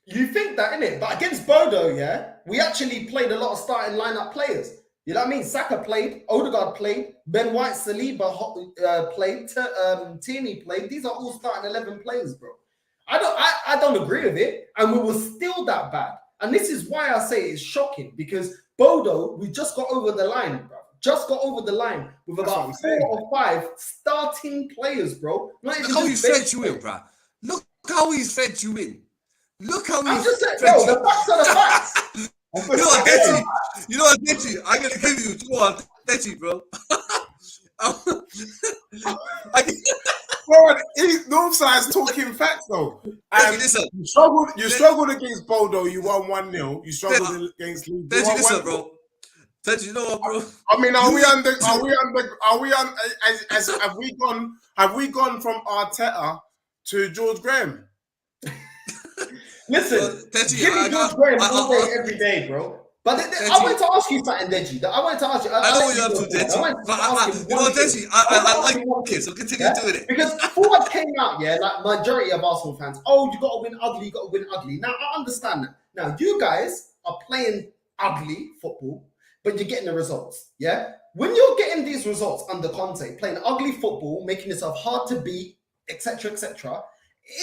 You think that, innit? But against Bodo, yeah, we actually played a lot of starting lineup players. You know what I mean? Saka played, Odegaard played, Ben White, Saliba played, Tierney played. These are all starting 11 players, bro. I don't agree with it, and we were still that bad. And this is why I say it's shocking, because Bodo, we just got over the line, bro. Just got over the line with about 4 or 5 starting players, bro. Look how he's fed you in, bro. Look how he's fed you in. Look how he's just saying, bro, the facts are the facts. You know what, Deji? I'm going to give you 2 on Deji, bro. Bro, Northside's talking facts, though. Listen. You struggled against Bodo, you won 1-0. You struggled against Leeds. Deji, listen, bro. Deji, you know what, bro? I mean, have we gone from Arteta to George Graham? Listen, give me George Graham all day, every day, bro. But I wanted to ask you something, Deji. I wanted to ask you. I know what you're up to, Deji. You know, Deji, I like it, so continue doing it. Because Forward came out, yeah, like majority of Arsenal fans. Oh, you got to win ugly. You got to win ugly. Now I understand that. Now you guys are playing ugly football, but you're getting the results. Yeah, when you're getting these results under Conte, playing ugly football, making yourself hard to beat, etc., etc.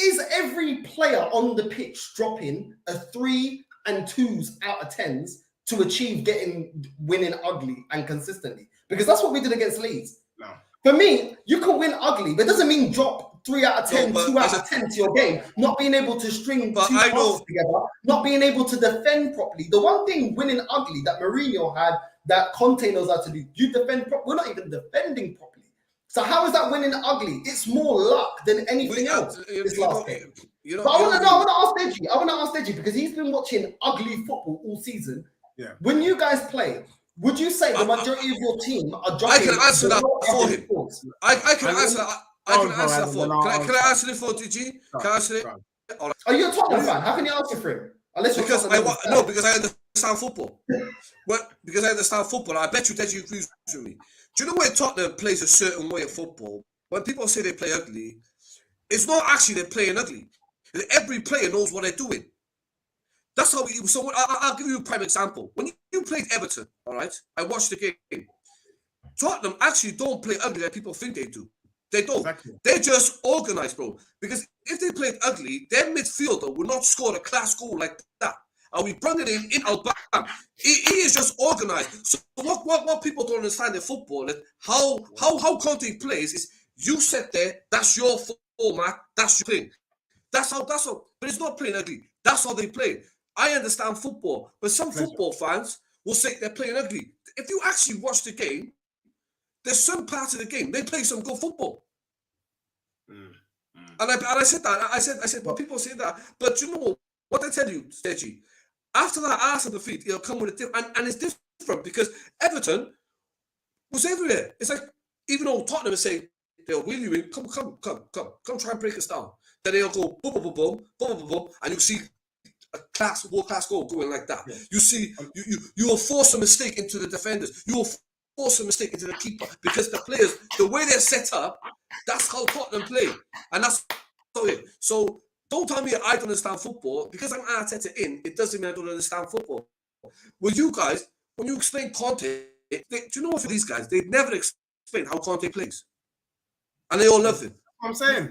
Is every player on the pitch dropping a 3 and 2s out of 10s to achieve winning ugly and consistently? Because that's what we did against Leeds. No. For me, you can win ugly, but it doesn't mean drop 3 out of 10, 2 out of 10 to your game, not being able to string 2 passes together, not being able to defend properly. The one thing winning ugly that Mourinho had that Conte knows how to do. You defend. We're not even defending properly. So how is that winning ugly? It's more luck than anything else. This last game. But I want to ask Deji. I want to ask Deji because he's been watching ugly football all season. Yeah. When you guys play, would you say the majority of your team are dropping? I can answer that for him. I can answer that. I can answer that for him. Can I answer it for Deji? Can I answer it? Are you a Tottenham fan? How can you answer for him? Because I understand football. Because I understand football. I bet you Deji agrees with me. Do you know when Tottenham plays a certain way of football? When people say they play ugly, it's not actually they're playing ugly. Every player knows what they're doing. That's how we. So I'll give you a prime example. When you played Everton, all right, I watched the game. Tottenham actually don't play ugly like people think they do. They don't. Exactly. They're just organized, bro. Because if they played ugly, their midfielder would not score a class goal like that. And we bring it in Albam. He is just organized. So what people don't understand in football is how Conte plays is you sit there, that's your format, that's your thing. That's how, but it's not playing ugly. That's how they play. I understand football, but some football fans will say they're playing ugly. If you actually watch the game, there's some parts of the game, they play some good football. And I said that, I said, well, people say that, but you know what I tell you, Deji, after that Arsenal defeat, it'll come with a different, and it's different because Everton was everywhere. It's like, even though Tottenham is saying, they'll wheel you in, come try and break us down. Then they'll go boom, boom, boom, boom, boom, boom, boom, and you see a world-class goal going like that. Yeah. You see, you will force a mistake into the defenders. You will force a mistake into the keeper because the players, the way they're set up, that's how Tottenham play, and that's how it. So don't tell me I don't understand football because I'm Arteta in. It doesn't mean I don't understand football. Well, you guys, when you explain Conte, do you know what? For these guys, they never explain how Conte plays, and they all love him. I'm saying.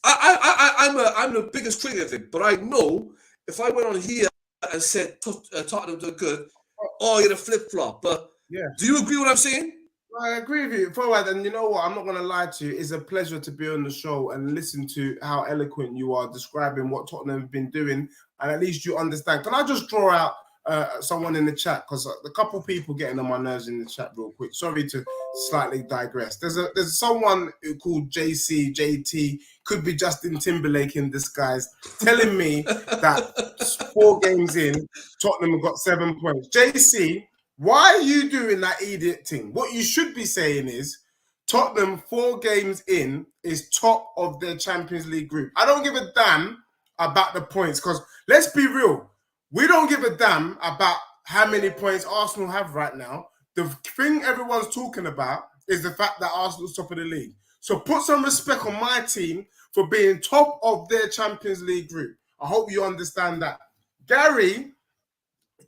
I'm the biggest critic of it, but I know if I went on here and said Tottenham did good, you're a flip-flop. But yeah, do you agree with what I'm saying? I agree with you. Forward, and you know what? I'm not going to lie to you. It's a pleasure to be on the show and listen to how eloquent you are describing what Tottenham have been doing, and at least you understand. Can I just draw out someone in the chat, because a couple people getting on my nerves in the chat real quick. Sorry to slightly digress. There's someone called JT, could be Justin Timberlake in disguise, telling me that 4 games in, Tottenham have got 7 points. JC, why are you doing that idiot thing? What you should be saying is Tottenham 4 games in is top of their Champions League group. I don't give a damn about the points, because let's be real. We don't give a damn about how many points Arsenal have right now. The thing everyone's talking about is the fact that Arsenal's top of the league. So put some respect on my team for being top of their Champions League group. I hope you understand that. Gary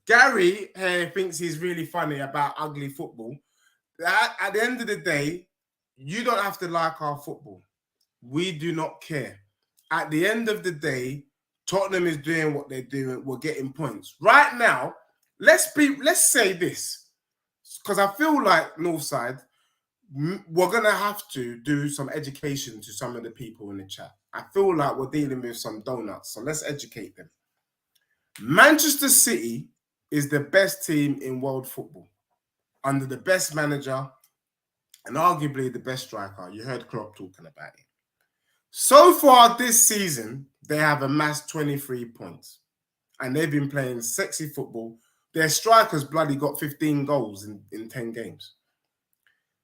thinks he's really funny about ugly football. At the end of the day, you don't have to like our football. We do not care. At the end of the day, Tottenham is doing what they're doing. We're getting points. Right now, let's say this, because I feel like Northside, we're going to have to do some education to some of the people in the chat. I feel like we're dealing with some donuts, so let's educate them. Manchester City is the best team in world football, under the best manager and arguably the best striker. You heard Klopp talking about it. So far this season, they have amassed 23 points, and they've been playing sexy football. Their strikers bloody got 15 goals in 10 games.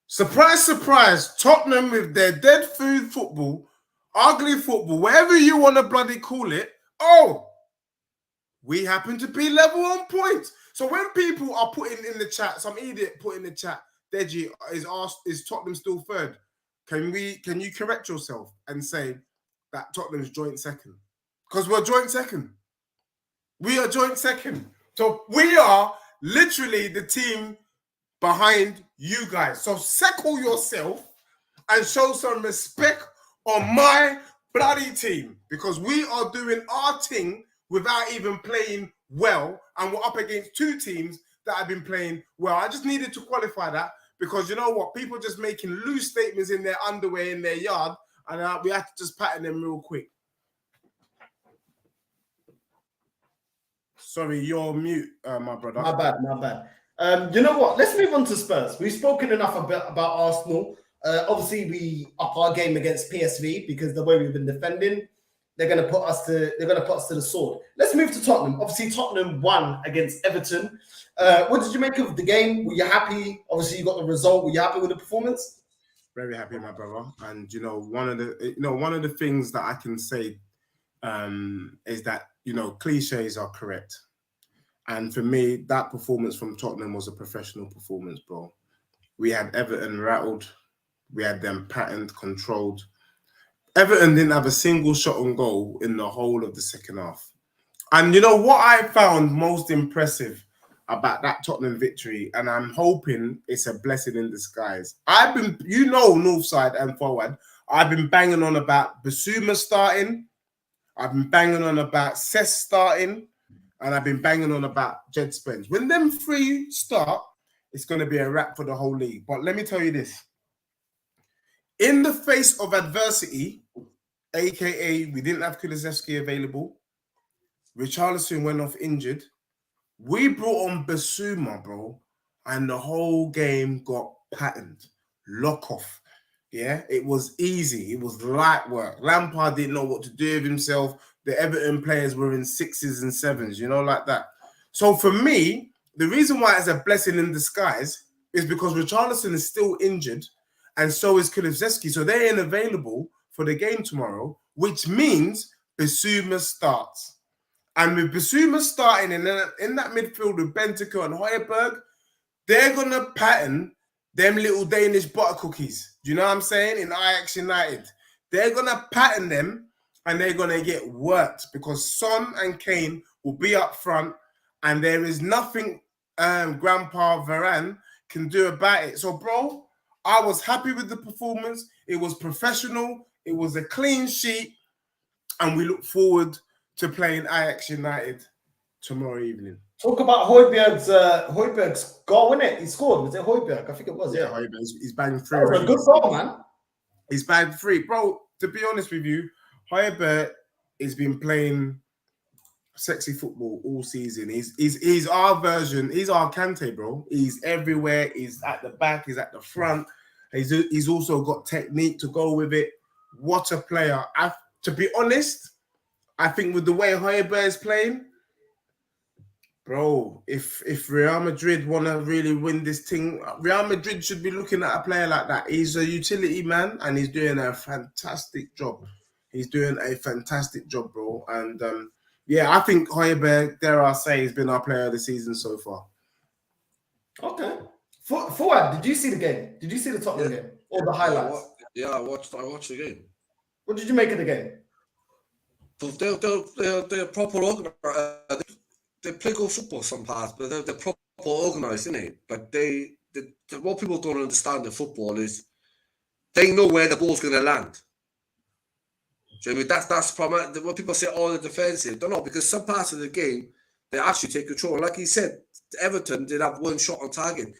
Surprise, surprise, Tottenham with their dead food football, ugly football, whatever you want to bloody call it, we happen to be level on points. So when people are putting in the chat, some idiot put in the chat, Deji is asked, is Tottenham still third? Can you correct yourself and say that Tottenham's joint second? Because we're joint second. We are joint second. So we are literally the team behind you guys. So settle yourself and show some respect on my bloody team, because we are doing our thing without even playing well, and we're up against 2 teams that have been playing well. I just needed to qualify that, because you know what? People just making loose statements in their underwear in their yard, and we have to just pattern them real quick. Sorry, you're mute, my brother. My bad. You know what? Let's move on to Spurs. We've spoken enough about Arsenal. Obviously, we up our game against PSV because the way we've been defending, they're going to put us to the sword. Let's move to Tottenham. Obviously, Tottenham won against Everton. What did you make of the game? Were you happy? Obviously, you got the result. Were you happy with the performance? Very happy, my brother. And one of the things that I can say is that cliches are correct. And for me, that performance from Tottenham was a professional performance, bro. We had Everton rattled. We had them patterned, controlled. Everton didn't have a single shot on goal in the whole of the second half. And you know what I found most impressive about that Tottenham victory, and I'm hoping it's a blessing in disguise. I've been, north side and forward, I've been banging on about Basuma starting. I've been banging on about Cess starting. And I've been banging on about Jed Spence. When them three start, it's going to be a wrap for the whole league. But let me tell you this. In the face of adversity, a.k.a. we didn't have Kulusevski available, Richarlison went off injured, we brought on Basuma, bro, and the whole game got patterned. Lock off. Yeah, it was easy. It was light work. Lampard didn't know what to do with himself. The Everton players were in 6s and 7s, like that. So for me, the reason why it's a blessing in disguise is because Richarlison is still injured and so is Kulusevski. So they're unavailable for the game tomorrow, which means Basuma starts. And with Basuma starting in that midfield with Bentancur and Højbjerg, they're going to pattern them little Danish butter cookies. Do you know what I'm saying? In Ajax United. They're going to pattern them and they're going to get worked because Son and Kane will be up front and there is nothing Grandpa Varane can do about it. So, bro, I was happy with the performance. It was professional. It was a clean sheet. And we look forward to playing Ajax United tomorrow evening. Talk about Højbjerg's goal, innit? He scored. Was it Højbjerg? I think it was. Yeah, Højbjerg. He's banged 3. That was a good goal, man. He's banged 3. Bro, to be honest with you, Højbjerg has been playing sexy football all season. He's our version. He's our Kante, bro. He's everywhere. He's at the back. He's at the front. He's also got technique to go with it. What a player. To be honest, I think with the way Højbjerg is playing, bro, if Real Madrid want to really win this thing, Real Madrid should be looking at a player like that. He's a utility man and he's doing a fantastic job. He's doing a fantastic job, bro. And yeah, I think Højbjerg, dare I say, has been our player of the season so far. Okay. Fuad, did you see the game? Did you see the Tottenham game? Or the highlights? I watched the game. What did you make of the game? They're proper organised. They play good football some parts, but they're proper organised, isn't it? But what people don't understand in football is they know where the ball's going to land. Do you know what I mean? That's the problem. When people say, "Oh, the defensive," don't know, because some parts of the game they actually take control. Like he said, Everton did have one shot on target,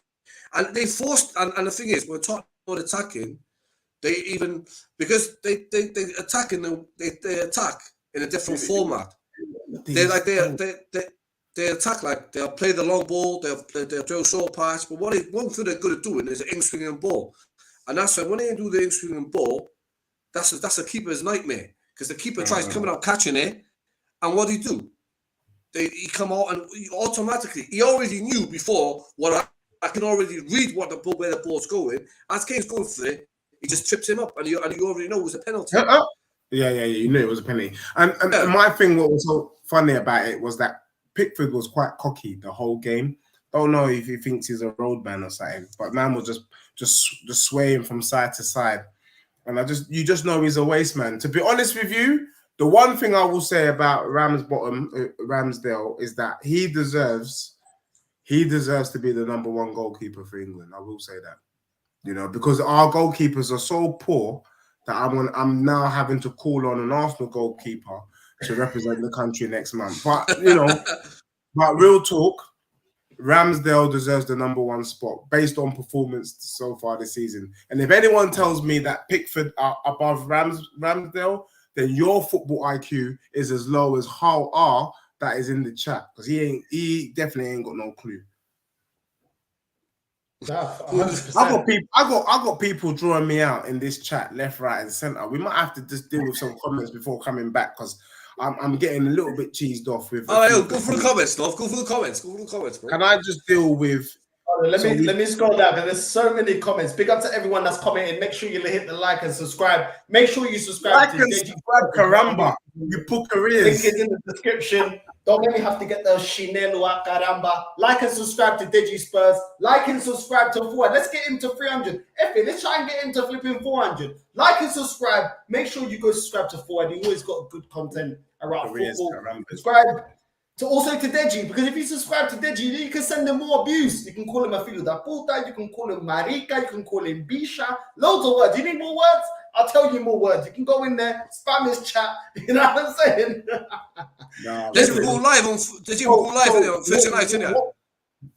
and they forced. And the thing is, when Tottenham were attacking, they even because they attack they attack in a different format. They attack like they'll play the long ball, they'll throw short pass. But one thing they're good at doing is an in-swinging ball, and that's when they do the in-swinging ball, that's a keeper's nightmare because the keeper tries coming out catching it, and what do? He come out and he already knew before what I can already read where the ball's going. As Kane's going for it, he just trips him up, and you already know it was a penalty. Yeah, you knew it was a penalty. And my thing, what was so funny about it was that Pickford was quite cocky the whole game. Don't know if he thinks he's a roadman or something, but man was just swaying from side to side, and you just know he's a waste man. To be honest with you, the one thing I will say about Ramsdale is that he deserves to be the number 1 goalkeeper for England. I will say that, because our goalkeepers are so poor that I'm now having to call on an Arsenal goalkeeper to represent the country next month. But, but real talk, Ramsdale deserves the number 1 spot based on performance so far this season. And if anyone tells me that Pickford are above Ramsdale, then your football IQ is as low as how that is in the chat, because he definitely ain't got no clue. Nah, I 100%. got people. I got people drawing me out in this chat, left, right, and center. We might have to just deal with some comments before coming back because I'm getting a little bit cheesed off with. All right, go for the comments, love. Go for the comments. Go for the comments, bro. Can I just deal with? Let me scroll down because there's so many comments. Big up to everyone that's commenting. Make sure you hit the like and subscribe. Make sure you subscribe to Deji. Caramba, you put careers. Link is in the description. Don't let me have to get those Shinelua Caramba. Like and subscribe to Deji Spurs. Like and subscribe to Forward. Let's get him to 300. Effie, let's try and get him to flipping 400. Like and subscribe. Make sure you go subscribe to Forward. He always got good content around football. Subscribe to Deji, because if you subscribe to Deji, you can send him more abuse. You can call him a filo da puta, you can call him marica, you can call him bisha, loads of words. You need more words? I'll tell you more words. You can go in there, spam his chat. You know what I'm saying? Let's go live on Deji. We'll go live on Thursday night, innit?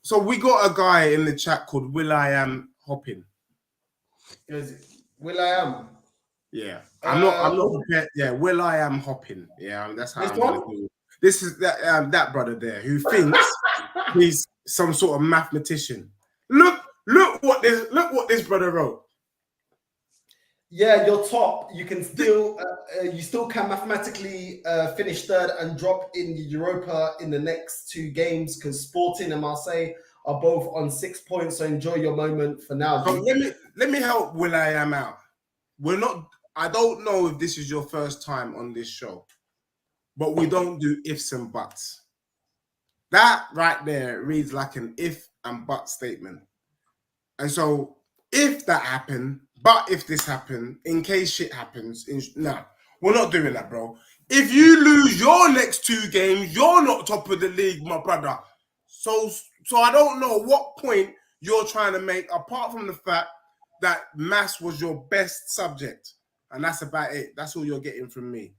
So we got a guy in the chat called Will I Am Hopping. Will I Am? Yeah, I'm not prepared. Yeah, Will I Am Hopping. Yeah, that's how I'm gonna do it. This is that brother there who thinks he's some sort of mathematician. Look what this brother wrote. Yeah, you're top. You can still you still can mathematically finish third and drop in the Europa in the next 2 games because Sporting and Marseille are both on 6 points. So enjoy your moment for now. So let me help Will I Am out. I don't know if this is your first time on this show, but we don't do ifs and buts. That right there reads like an if and but statement. And so if that happened, but if this happened, in case shit happens, no, we're not doing that, bro. If you lose your next 2 games, you're not top of the league, my brother. So I don't know what point you're trying to make, apart from the fact that maths was your best subject. And that's about it. That's all you're getting from me.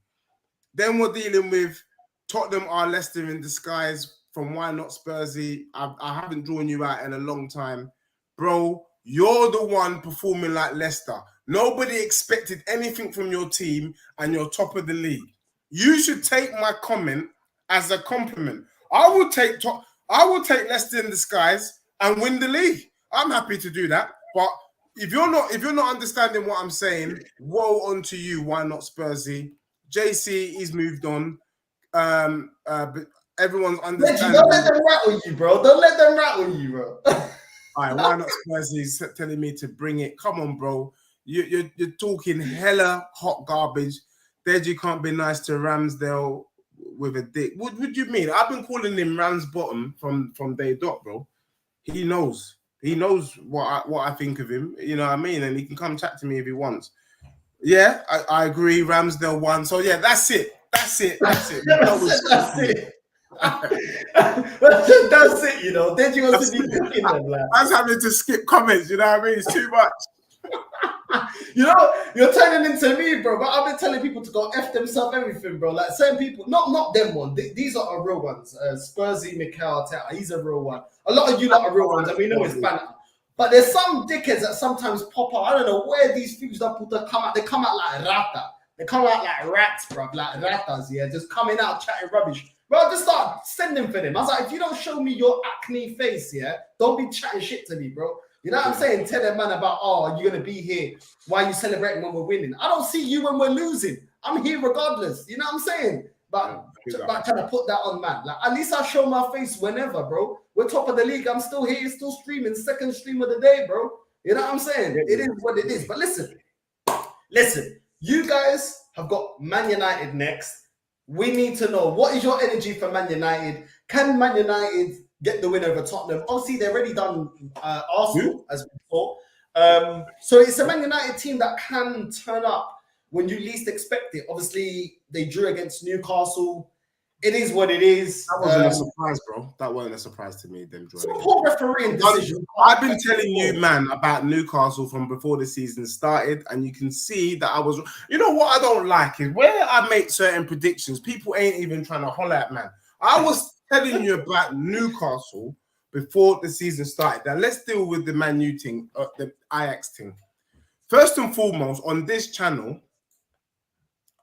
Then we're dealing with Tottenham are Leicester in disguise from Why Not Spursy. I haven't drawn you out in a long time. Bro, you're the one performing like Leicester. Nobody expected anything from your team and you're top of the league. You should take my comment as a compliment. I will take Leicester in disguise and win the league. I'm happy to do that. But if you're not understanding what I'm saying, woe unto you, Why Not Spursy. JC, he's moved on. But everyone's understanding. Don't let them rattle you, bro. Don't let them rattle you, bro. All right, Why Not Spursy telling me to bring it? Come on, bro. You're talking hella hot garbage. Deji can't be nice to Ramsdale with a dick. What do you mean? I've been calling him Rams bottom from day dot, bro. He knows. He knows what I think of him. You know what I mean? And he can come chat to me if he wants. Yeah, I agree. Ramsdale won. So yeah, that's it. That's it. That's it. That's it. That's it, you know. Then you want to be cooking them, like. I was having to skip comments, you know what I mean? It's too much. You know, you're turning into me, bro. But I've been telling people to go F themselves, everything, bro. Like certain people, not them one. These are our real ones. Spursy, Mikel Arteta, he's a real one. A lot of you lot are real ones, and we know it's banter. But there's some dickheads that sometimes pop up. I don't know where these things that come out. They come out like rata. They come out like rats, bro. Like ratas, yeah. Just coming out chatting rubbish. Bro, just start sending for them. I was like, if you don't show me your acne face, yeah, don't be chatting shit to me, bro. You know what I'm saying? Tell that man about, oh, you're going to be here. Why are you celebrating when we're winning? I don't see you when we're losing. I'm here regardless. You know what I'm saying? But trying to put that on, man. Like, at least I show my face whenever, bro. We're top of the league. I'm still here, still streaming. Second stream of the day, bro. You know what I'm saying? It is what it is. But listen. You guys have got Man United next. We need to know, what is your energy for Man United? Can Man United get the win over Tottenham? Obviously, they've already done Arsenal, as we thought. So it's a Man United team that can turn up when you least expect it. Obviously, they drew against Newcastle. It is what it is. That wasn't a surprise, bro. That wasn't a surprise to me, them drawing. Poor refereeing decision. I've been telling you, man, about Newcastle from before the season started, and you can see that I was... You know what I don't like is where I make certain predictions, people ain't even trying to holler at, man. I was telling you about Newcastle before the season started. Now, let's deal with the Man U thing, the Ajax thing. First and foremost, on this channel,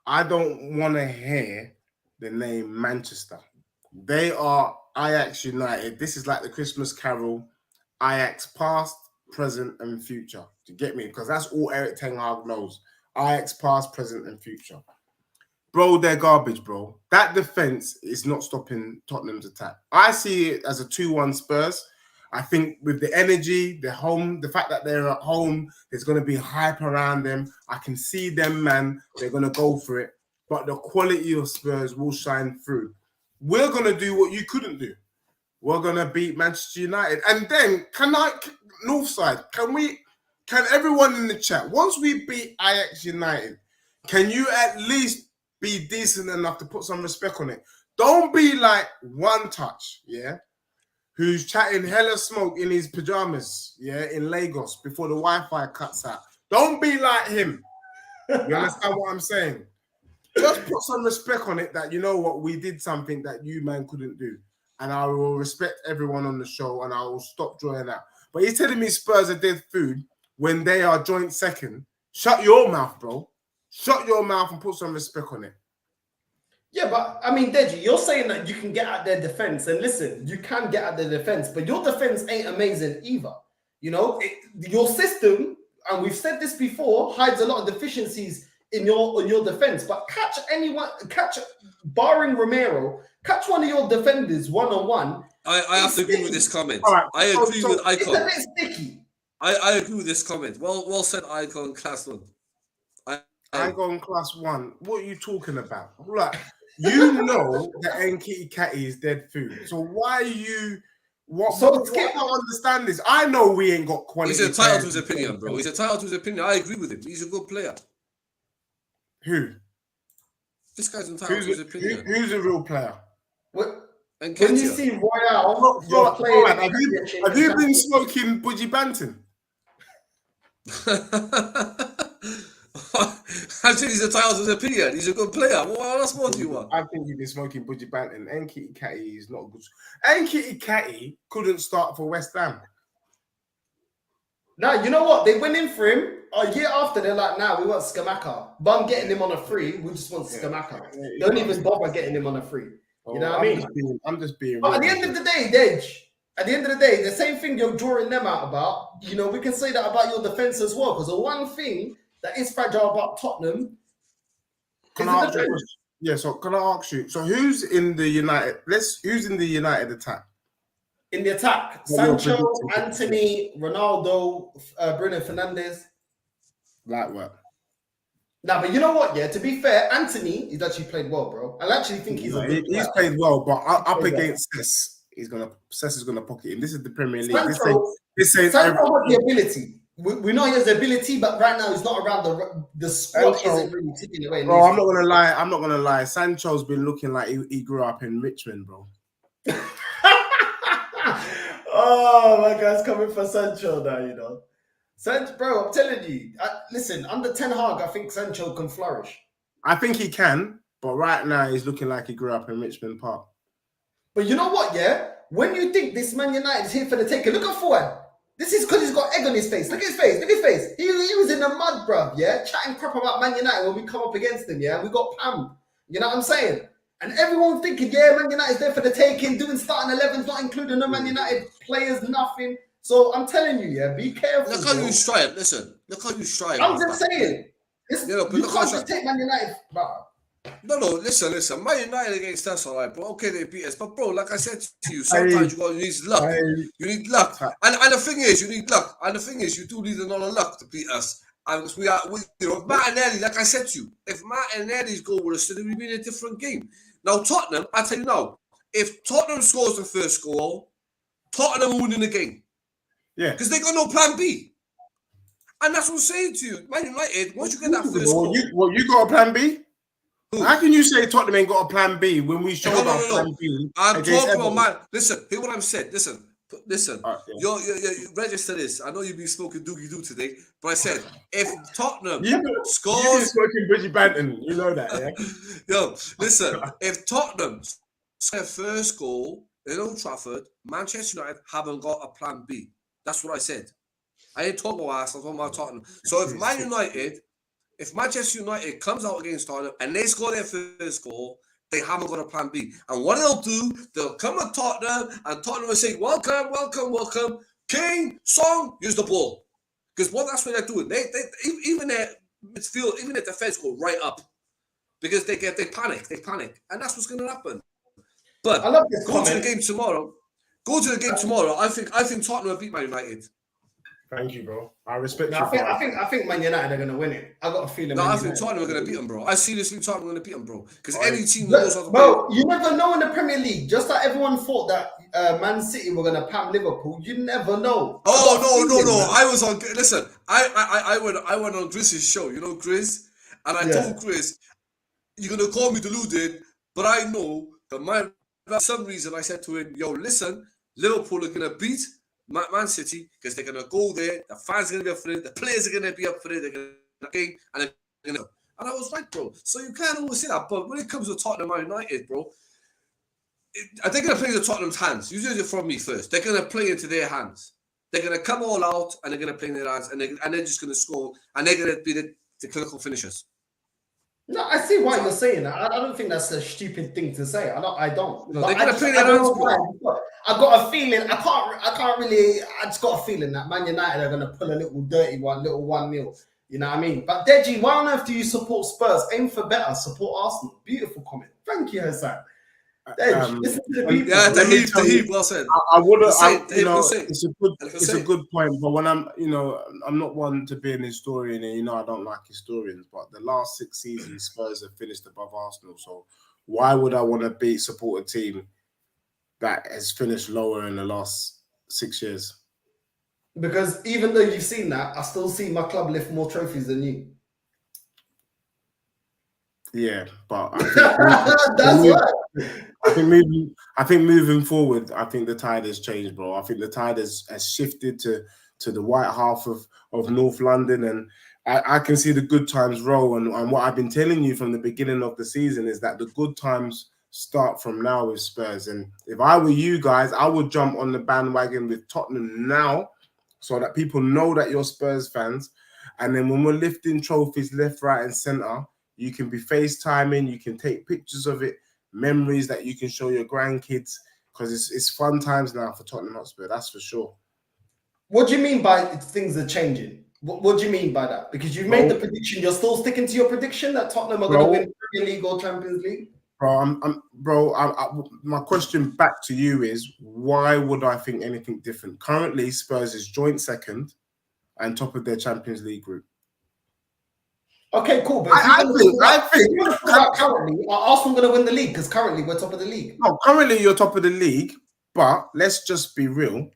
I don't want to hear the name Manchester. They are Ajax United. This is like the Christmas Carol. Ajax past, present, and future. Do you get me? Because that's all Eric Ten Hag knows. Ajax past, present, and future. Bro, they're garbage, bro. That defense is not stopping Tottenham's attack. I see it as a 2-1 Spurs. I think with the energy, the fact that they're at home, there's going to be hype around them. I can see them, man. They're going to go for it. But the quality of Spurs will shine through. We're going to do what you couldn't do. We're going to beat Manchester United. And then, Northside, can everyone in the chat, once we beat Ajax United, can you at least be decent enough to put some respect on it? Don't be like One Touch, yeah? Who's chatting hella smoke in his pajamas, yeah, in Lagos before the Wi-Fi cuts out. Don't be like him. You understand what I'm saying? Just put some respect on it that, you know what, we did something that you, man, couldn't do. And I will respect everyone on the show and I will stop drawing out. But he's telling me Spurs are dead food when they are joint second. Shut your mouth, bro. Shut your mouth and put some respect on it. Yeah, but I mean, Deji, you're saying that you can get at their defense, and listen, you can get at their defense, but your defense ain't amazing either. You know, your system, and we've said this before, hides a lot of deficiencies in your defense. But barring Romero, catch one of your defenders one-on-one. I have to agree with this comment. Right. I agree with Icon. It's a bit sticky. I agree with this comment. Well said, Icon, class one. Icon class one. What are you talking about? Like, you know that Nketiah Catty is dead food. So why are you? What I don't understand is, I know we ain't got quality. He's entitled to his opinion, bro. He's entitled to his opinion. I agree with him. He's a good player. Who? This guy's entitled to his opinion. Who's a real player? What? When you see Royale, you're playing. Have you been smoking Budgie Banton? I think he's entitled to his opinion. He's a good player. What else more do you want? I think you've been smoking Budgie Banton. Nketiah Catty is not good. Nketiah Catty couldn't start for West Ham. Now, you know what? They went in for him. A year after, they're like, nah, we want Skamaka. But I'm getting him on a free. We just want Skamaka. They don't even bother getting him on a free. You know what I mean? I'm just being. But at the end of the day, Dej, at the end of the day, the same thing you're drawing them out about, you know, we can say that about your defense as well. Because the one thing that is fragile about Tottenham is the defense. Yeah, so can I ask you? So who's in the United? Who's in the United attack? In the attack, Sancho, Anthony, Ronaldo, Bruno Fernandes. Like what? Nah, but you know what? Yeah, to be fair, Anthony, he's actually played well, bro. I actually think he's he's played well, but up against Cess, Cess is gonna pocket him. This is the Premier League. Sancho has the ability. We know he has the ability, but right now he's not around the squad. Isn't really ticking away. Bro, I'm not gonna lie. Sancho's been looking like he grew up in Richmond, bro. Oh, my guy's coming for Sancho now, you know. Bro, I'm telling you. Listen, under Ten Hag, I think Sancho can flourish. I think he can, but right now he's looking like he grew up in Richmond Park. But you know what, yeah? When you think this Man United is here for the taking, look at Forward. This is because he's got egg on his face. Look at his face. Look at his face. He was in the mud, bruv, yeah? Chatting crap about Man United when we come up against him, yeah? We got pammed. You know what I'm saying? And everyone thinking, yeah, Man United's there for the taking, doing starting 11s, not including the Man United players, nothing. So I'm telling you, yeah, be careful. Look how you strive. Listen, look how you strive. I'm just saying. You can't just take Man United, bro. No, listen. Man United against us, all right, bro. Okay, they beat us. But, bro, like I said to you, sometimes you need luck. You need luck. And the thing is, you need luck. And the thing is, you do need a lot of luck to beat us. And if Martinelli, like I said to you, if Martinelli's goal would have still been a different game. Now, Tottenham, I tell you now, if Tottenham scores the first goal, Tottenham will win the game. Yeah. Because they got no plan B. And that's what I'm saying to you. Man United, once you get that first goal. You got a plan B? Who? How can you say Tottenham ain't got a plan B when we showed our plan B? I'm talking about man. Listen, hear what I'm saying. Listen. You register this. I know you've been smoking doogie doo today, but I said if Tottenham scores, you've been smoking Bridgie Banton. You know that, yeah. Yo, listen. If Tottenham scores their first goal in Old Trafford, Manchester United haven't got a plan B. That's what I said. I ain't talking about us. I'm talking about Tottenham. So if Manchester United comes out against Tottenham and they score their first goal, they haven't got a plan B. And what they'll do, they'll come at Tottenham and Tottenham will say, welcome. Kane, Song, use the ball. Because that's what they're doing. They even their midfield, even their defense go right up. Because they panic, and that's what's going to happen. But I love this go to comment. the game tomorrow. Go to the game tomorrow. I think Tottenham will beat Man United. Thank you, bro. I respect No, you. I think Man United are going to win it. I got a feeling. No, Man I United think Tottenham are going to beat them, bro. I seriously Tottenham are going to beat them, bro. Because any team Look, knows how to play. bro, you never know in the Premier League. Just like everyone thought that Man City were going to pam Liverpool, you never know. No. I was on. Listen, I went on Grizz's show. You know Grizz, and I told Grizz, "You're gonna call me deluded, but I know that for some reason I said to him, yo, listen, Liverpool are gonna beat Man City because they're gonna go there. The fans are gonna be up for it. The players are gonna be up for it. They're gonna game and they're gonna." And I was right, bro. So you can't always say that, but when it comes to Tottenham Man United, bro. Are they going to play into Tottenham's hands? You heard it from me first. They're going to play into their hands. They're going to come all out and they're going to play in their hands and they're just going to score and they're going to be the clinical finishers. No, I see why you're saying that. I don't think that's a stupid thing to say. I don't. No, they're going to play their hands. I got a feeling. I can't really. I just got a feeling that Man United are going to pull a little dirty one, little 1-0. You know what I mean? But Deji, why on earth do you support Spurs? Aim for better. Support Arsenal. Beautiful comment. Thank you, Hassan. Listen to the people. Yeah, the heap. Well said. I would have. It's a good point. But when I'm not one to be an historian, and I don't like historians. But the last 6 seasons, Spurs have finished above Arsenal. So why would I want to support a team that has finished lower in the last 6 years? Because even though you've seen that, I still see my club lift more trophies than you. Yeah, but that's right. I think moving forward, I think the tide has changed, bro. I think the tide has shifted to the white half of North London, and I can see the good times roll. And what I've been telling you from the beginning of the season is that the good times start from now with Spurs. And if I were you guys, I would jump on the bandwagon with Tottenham now, so that people know that you're Spurs fans. And then when we're lifting trophies left, right, and centre, you can be FaceTiming, you can take pictures of it, memories that you can show your grandkids, because it's fun times now for Tottenham Hotspur, that's for sure. What do you mean by things are changing? What do you mean by that? Because you've made the prediction, you're still sticking to your prediction that Tottenham are going to win Premier League or Champions League? My question back to you is, why would I think anything different? Currently, Spurs is joint second and top of their Champions League group. Okay, cool. But I think currently, are Arsenal going to win the league? Because currently we're top of the league. No, currently you're top of the league, but let's just be real.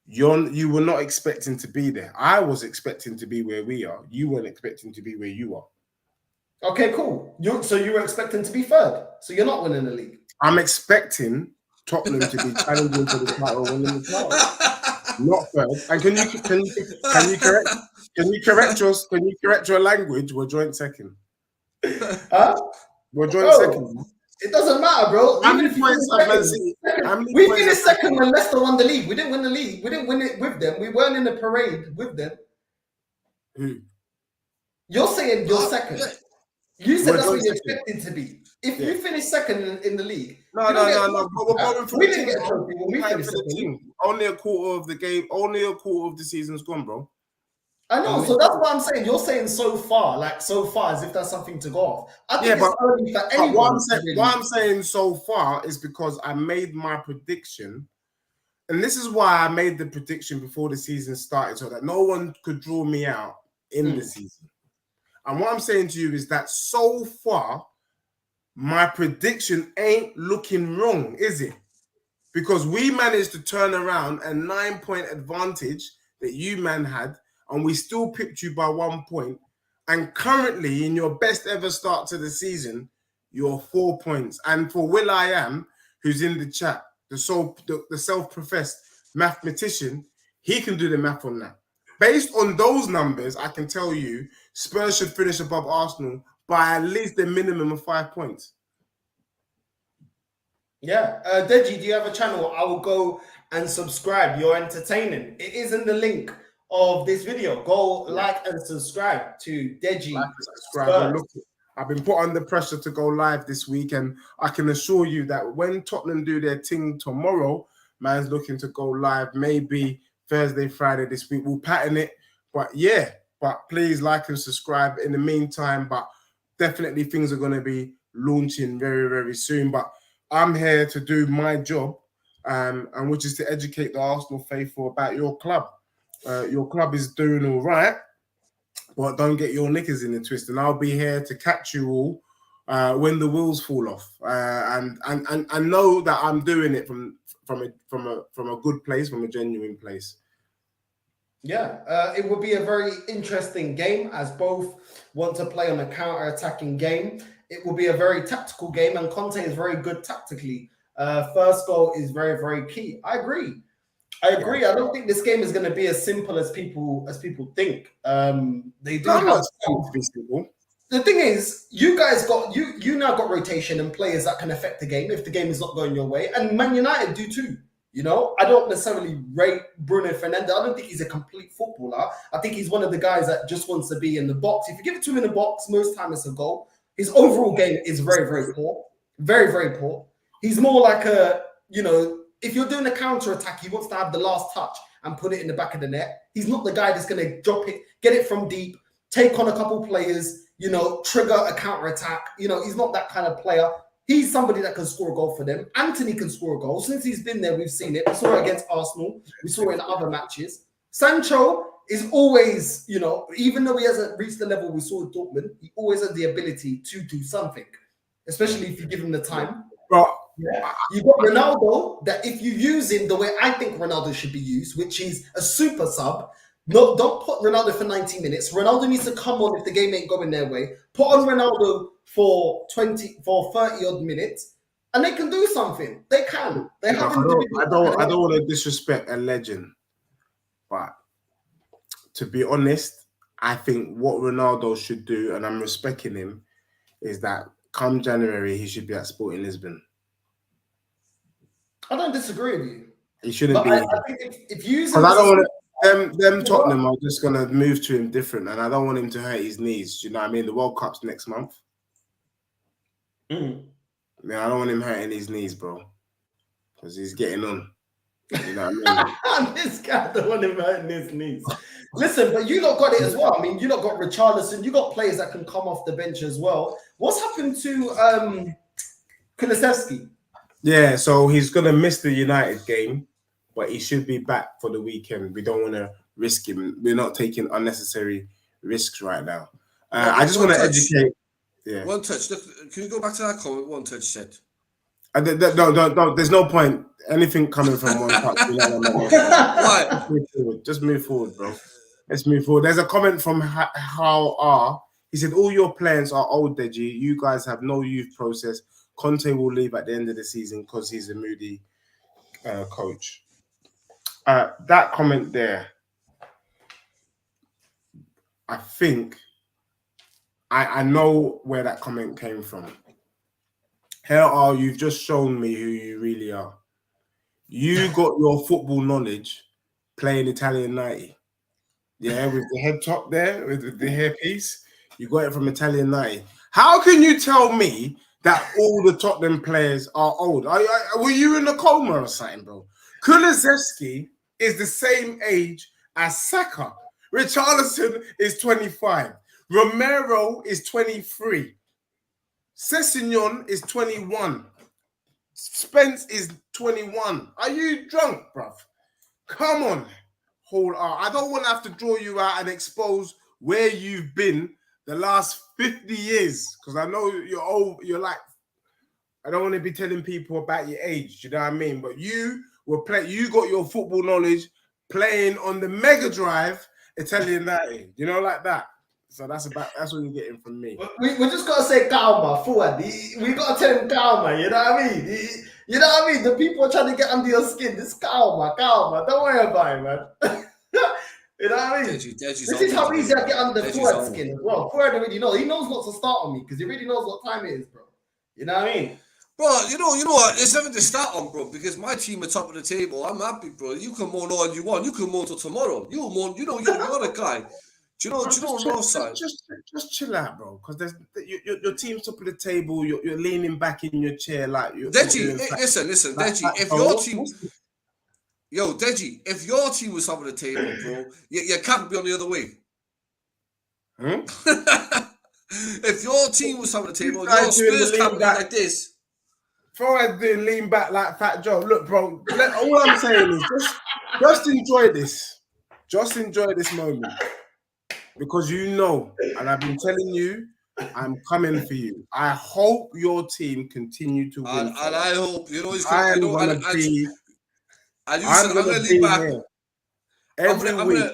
You were not expecting to be there. I was expecting to be where we are. You weren't expecting to be where you are. Okay, cool. So you were expecting to be third. So you're not winning the league. I'm expecting Tottenham to be challenging for the title, winning the title. Not third. And can you correct your language? We're joint second. We're joint second. It doesn't matter, bro. How many points have Man City? We finished second when Leicester won the league. We didn't win the league. We didn't win it with them. We weren't in the parade with them. Who? You're saying you're second. You said that's what you expected to be. If you finish second in the league, no. But we're going for we the didn't get a trophy when we finished second. Only a quarter of the game. Only a quarter of the season's gone, bro. I know, so that's what I'm saying. You're saying so far as if that's something to go off. I think it's early for anyone. What I'm saying so far is because I made my prediction, and this is why I made the prediction before the season started, so that no one could draw me out in the season. And what I'm saying to you is that so far, my prediction ain't looking wrong, is it? Because we managed to turn around a 9-point advantage that you man had, and we still pipped you by 1 point. And currently, in your best ever start to the season, you're 4 points. And for Will I Am, who's in the chat, the self-professed mathematician, he can do the math on that. Based on those numbers, I can tell you Spurs should finish above Arsenal by at least a minimum of 5 points. Yeah. Deji, do you have a channel? I will go and subscribe. You're entertaining. It is in the link of this video. Go like and subscribe to Deji. Like and subscribe. Look, I've been put under pressure to go live this week, and I can assure you that when Tottenham do their thing tomorrow, Man's looking to go live maybe Thursday, Friday this week. We'll pattern it. But yeah, but please like and subscribe in the meantime. But definitely things are going to be launching very, very soon. But I'm here to do my job, and which is to educate the Arsenal faithful about your club. Your club is doing all right, but don't get your knickers in the twist. And I'll be here to catch you all when the wheels fall off. And know that I'm doing it from a good place, from a genuine place. Yeah, it will be a very interesting game as both want to play on a counter-attacking game. It will be a very tactical game, and Conte is very good tactically. First goal is very, very key. I agree. I don't think this game is going to be as simple as people think. They do have to be simple. The thing is, you guys got you now got rotation and players that can affect the game if the game is not going your way, and Man United do too. You know, I don't necessarily rate Bruno Fernandes. I don't think he's a complete footballer. I think he's one of the guys that just wants to be in the box. If you give it to him in the box, most time it's a goal. His overall game is very, very poor. Very, very poor. He's more like if you're doing a counter attack, he wants to have the last touch and put it in the back of the net. He's not the guy that's going to drop it, get it from deep, take on a couple players, trigger a counter attack. He's not that kind of player. He's somebody that can score a goal for them. Anthony can score a goal. Since he's been there, we've seen it. We saw it against Arsenal. We saw it in other matches. Sancho is always, even though he hasn't reached the level we saw with Dortmund, he always has the ability to do something, especially if you give him the time. But you got Ronaldo, that if you use him the way I think Ronaldo should be used, which is a super sub. No, don't put Ronaldo for 90 minutes. Ronaldo needs to come on if the game ain't going their way. Put on Ronaldo for 30 odd minutes, and they can do something. They can. I don't want to disrespect a legend, but to be honest, I think what Ronaldo should do, and I'm respecting him, is that come January he should be at Sporting Lisbon. I don't disagree with you. He shouldn't be. I think if you use because I don't want them Tottenham are just gonna move to him different, and I don't want him to hurt his knees. Do you know what I mean? The World Cup's next month. Yeah, I don't want him hurting his knees, bro, because he's getting on. You know what I mean? This guy don't want him hurting his knees. Listen, but you lot got it as well. I mean, you lot got Richarlison. You got players that can come off the bench as well. What's happened to Kulusevski? Yeah, so he's gonna miss the United game, but he should be back for the weekend. We don't want to risk him. We're not taking unnecessary risks right now. I just want to educate. Yeah. One touch. Look, can you go back to that comment? One touch said. No. There's no point. Anything coming from one touch. Why? Just move forward, bro. Let's move forward. There's a comment from How R. He said, "All your players are old, Deji. You guys have no youth process. Conte will leave at the end of the season because he's a moody coach." That comment there, I think I know where that comment came from. Here you've just shown me who you really are. You got your football knowledge playing Italian 90. Yeah, with the head top there, with the hairpiece. You got it from Italian 90. How can you tell me that all the Tottenham players are old? Were you in a coma or something, bro? Kulusevski is the same age as Saka. Richarlison is 25. Romero is 23. Sessegnon is 21. Spence is 21. Are you drunk, bruv? Come on. Hold on. I don't want to have to draw you out and expose where you've been the last 50 years. Because I know you're old. You're like, I don't want to be telling people about your age. You know what I mean? But you got your football knowledge playing on the Mega Drive Italian 90. You know, like that. So that's what you're getting from me. We just gotta say calma, forward. We gotta tell him calma. You know what I mean? You know what I mean? The people are trying to get under your skin. This calma. Don't worry about it, man. You know what I mean? This is how easy I get under forward skin as well. Forward already knows. He knows not to start on me because he really knows what time it is, bro. You know what I mean? Bro, you know what? There's nothing to start on, bro, because my team are top of the table. I'm happy, bro. You can moan all you want. You can moan till tomorrow. You're the guy. Do you know what side? Just chill out, bro. Because your team's top of the table. You're leaning back in your chair like you're. Deji, listen, Deji. If your team, Yo, Deji, if your team was top of the table, bro, your cap would be on the other way. If your team was top of the table, guys your doing the Spurs cap lean would be back. like this. Forward doing lean back like Fat Joe. Look, bro, all I'm saying is just enjoy this. Just enjoy this moment. Because you know, and I've been telling you, I'm coming for you. I hope your team continue to win. And I hope, you know, I'm gonna lean back. here every week.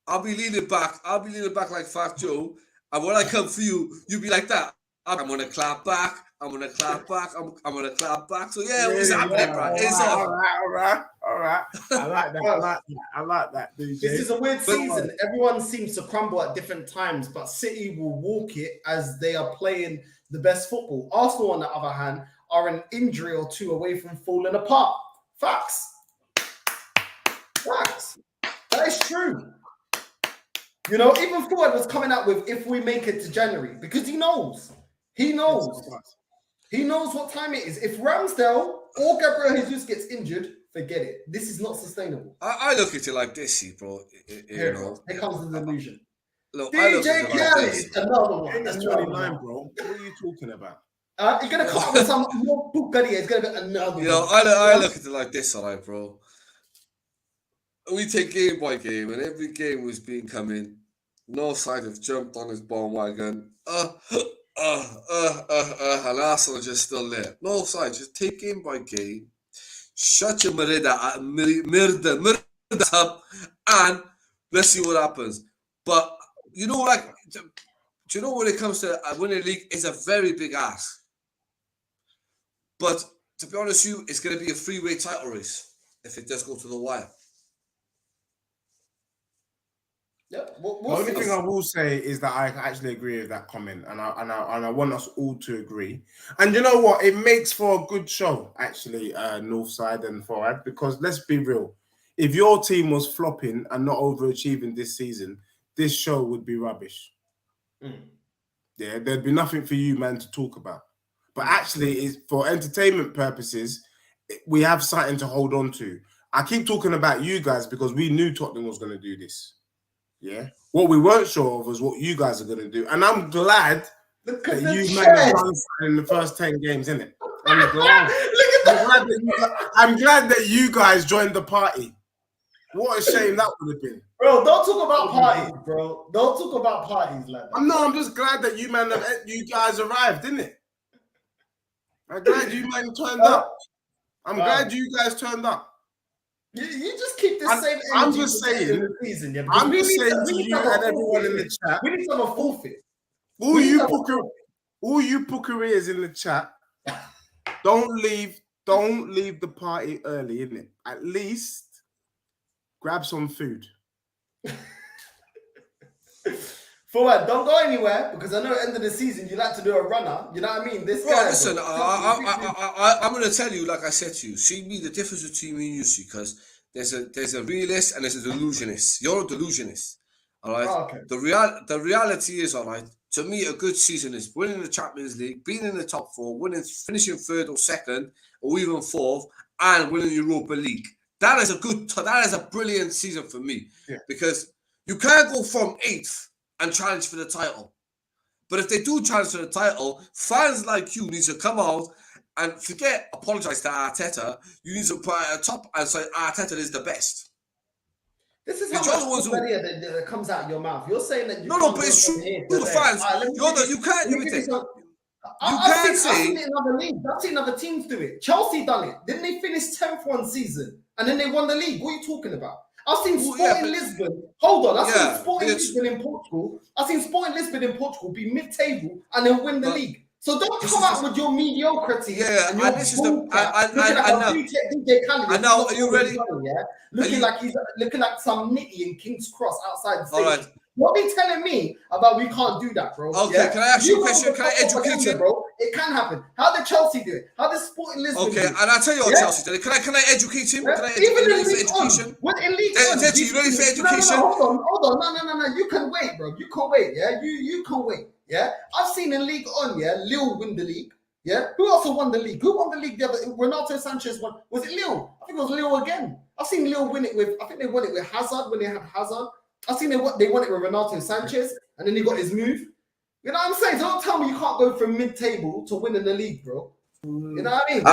I'll be leaning back. I'll be leaning back like Fat Joe. And when I come for you, you'll be like that. I'm gonna clap back. I'm gonna clap back. I'm gonna clap back. So yeah, what's happening, bro? It's all right. I like that. I like that, DJ. This is a weird season. Everyone seems to crumble at different times, but City will walk it as they are playing the best football. Arsenal, on the other hand, are an injury or two away from falling apart. Facts. That is true. You know, even Ford was coming out with if we make it to January, because he knows what time it is. If Ramsdale or Gabriel Jesus gets injured, forget it. This is not sustainable. I look at it like this, bro. Here comes the delusion. Look, DJ Khaled, another one. That's 29, bro. What are you talking about? You're gonna come up with some more Bugatti. It's gonna be another one. You know, I look at it like this, alright, bro. We take game by game, and every game was being coming. No side have jumped on his bandwagon. And Arsenal just still there. No side, just take game by game. Shut your mirda up, and let's see what happens. But you know, like, do you know when it comes to winning a league, it's a very big ask. But to be honest with you, it's going to be a three-way title race if it does go to the wire. Yeah, the only thing I will say is that I actually agree with that comment, and I want us all to agree. And you know what? It makes for a good show, actually, Northside and Forward, because let's be real. If your team was flopping and not overachieving this season, this show would be rubbish. Yeah, there'd be nothing for you, man, to talk about. But actually, it's for entertainment purposes, we have something to hold on to. I keep talking about you guys because we knew Tottenham was going to do this. Yeah. What we weren't sure of was what you guys are going to do. And I'm glad that you might have done something in the first 10 games, innit? I'm glad. I'm glad that you guys joined the party. What a shame that would have been. Bro, don't talk about parties, bro. Don't talk about parties like that. I'm just glad that you guys arrived, didn't it? I'm glad you turned up. I'm glad you guys turned up. You just keep the same energy. I'm just saying. In the season, yeah, I'm just saying to you and everyone in the chat. We need some forfeit. All you pookereers in the chat, don't leave the party early, innit? At least grab some food. Forward, don't go anywhere because I know at the end of the season you like to do a runner. You know what I mean? This guy. Listen, I'm going to tell you, like I said to you, see me the difference between me and you, see, because there's a realist and there's a delusionist. You're a delusionist, all right. Oh, okay. The reality is, all right. To me, a good season is winning the Champions League, being in the top four, finishing third or second or even fourth, and winning the Europa League. That is a brilliant season for me because you can't go from 8th and challenge for the title. But if they do challenge for the title, fans like you need to come out and apologize to Arteta. You need to put at top and say Arteta is the best. This is how much that comes out of your mouth. You're saying that you no, but it's true. The fans, you can't say. I've seen other teams do it. Chelsea done it. Didn't they finish 10th one season and then they won the league? What are you talking about? I've seen Sporting Lisbon. Hold on, I've seen Sporting Lisbon in Portugal. I've seen Sporting Lisbon in Portugal be mid-table and then win the league. So don't come out with your mediocrity. Yeah, and this is DJ Khaled. I know. Are you ready? Looking like some nitty in King's Cross outside the station. All right. What are you telling me about we can't do that, bro? Okay, can I ask you a question? Can I educate you? Bro? It can happen. How did Chelsea do it? How did Sporting Lisbon do it? Okay, and I'll tell you what Chelsea did. Can I educate him? Can I educate him for education? Deji, you ready for education? No, hold on. No. You can wait, bro. You can wait, yeah? You can wait, yeah? I've seen in League On, yeah, Lille win the league. Yeah, who else won the league? Who won the league the other? Renato Sanchez won. Was it Lille? I think it was Lille again. I've seen Lille win it with. I think they won it with Hazard when they had Hazard. I've seen they won it with Renato Sanchez, and then he got his move. You know what I'm saying? Don't tell me you can't go from mid-table to winning the league, bro. You know what I mean?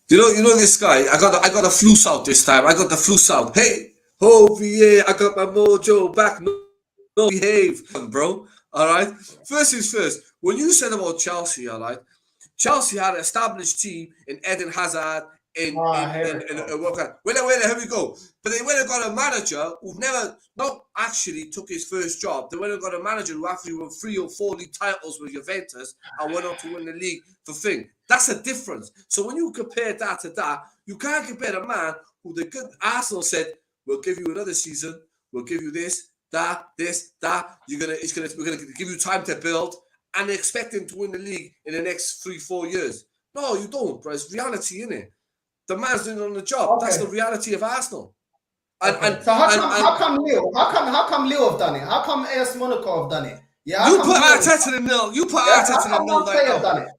You know this guy. I got a flus out this time. I got the flus out. Hey, yeah, I got my mojo back. No, behave, bro. All right. First things first. When you said about Chelsea, all right, Chelsea had an established team in Eden Hazard. Here we go. But they went and got a manager who not actually took his first job. They went and got a manager who actually won 3 or 4 league titles with Juventus and went on to win the league for thing. That's a difference. So when you compare that to that, you can't compare a man who the good Arsenal said, "We'll give you another season. We'll give you this, that. We're gonna give you time to build, and they expect him to win the league in the next 3-4 years." No, you don't, bro. It's reality, innit? The man's doing it on the job. Okay. That's the reality of Arsenal. So how come Lille? How come Lille have done it? How come AS Monaco have done it? Yeah, you put Arteta in the nil. You put Arteta in the nil right now. Done it.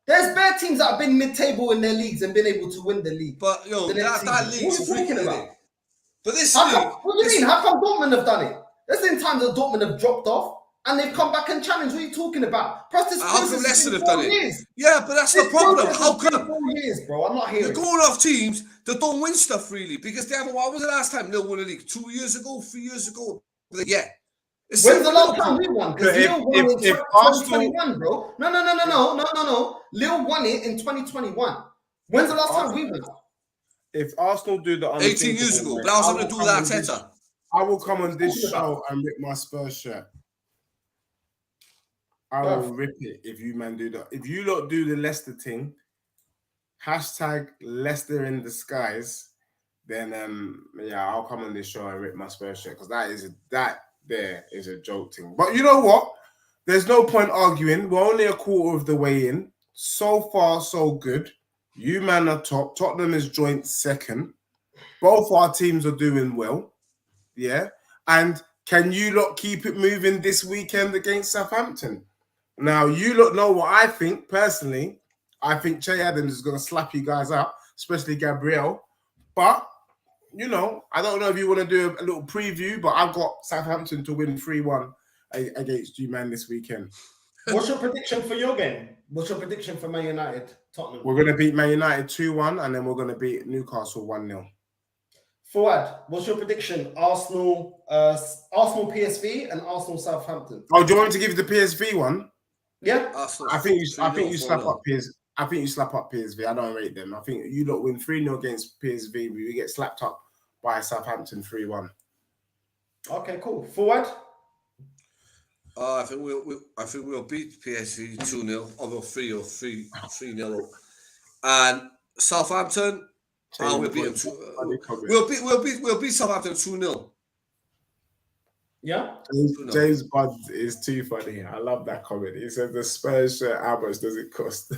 There's bare teams that have been mid-table in their leagues and been able to win the league. But that league's freaking about. But this what do you mean? How come Dortmund have done it? There's been times that Dortmund have dropped off and they've come back and challenged. What are you talking about? How come Leicester have done it? Yeah, but that's the problem. How come? 4 years, bro. I'm not hearing. You're going off teams that don't win stuff really because they haven't. What was the last time Lille won a league? 2 years ago, 3 years ago? Yeah. When's the last time we won? Because Lille won in 2021, bro. No. Lille won it in 2021. When's the last time we won? If Arsenal do the 18 years ago, but I was going to do that Arteta. I will come on this show and rip my Spurs shirt. I will rip it if you man do that. If you lot do the Leicester thing, hashtag Leicester in disguise, then I'll come on this show and rip my Spurs shirt because that is a joke thing. But you know what? There's no point arguing. We're only a quarter of the way in. So far, so good. You man are top. Tottenham is joint second. Both our teams are doing well. Yeah. And can you lot keep it moving this weekend against Southampton? Now, you lot know what I think, personally. I think Che Adams is going to slap you guys up, especially Gabriel. But, I don't know if you want to do a little preview, but I've got Southampton to win 3-1 against you, man, this weekend. What's your prediction for your game? What's your prediction for Man United, Tottenham? We're going to beat Man United 2-1, and then we're going to beat Newcastle 1-0. Fuad, what's your prediction? Arsenal PSV and Arsenal Southampton. Oh, do you want me to give you the PSV one? Yeah. I think you slap up PSV. I think you slap up PSV. I don't rate them. I think you lot win 3-0 against PSV. We get slapped up by Southampton 3-1. Okay, cool. Fuad? I think we'll beat PSV 2-0, or 3-0, and Southampton. We'll beat Southampton 2-0. Yeah. James Bond is too funny. I love that comment. He said the Spurs shirt, how much does it cost?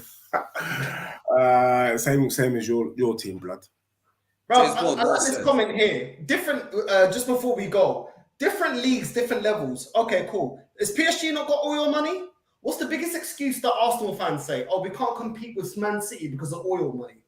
Same as your team, blood. Bro, I like this comment here. Different. Just before we go, different leagues, different levels. Okay, cool. Is PSG not got oil money? What's the biggest excuse that Arsenal fans say? Oh, we can't compete with Man City because of oil money.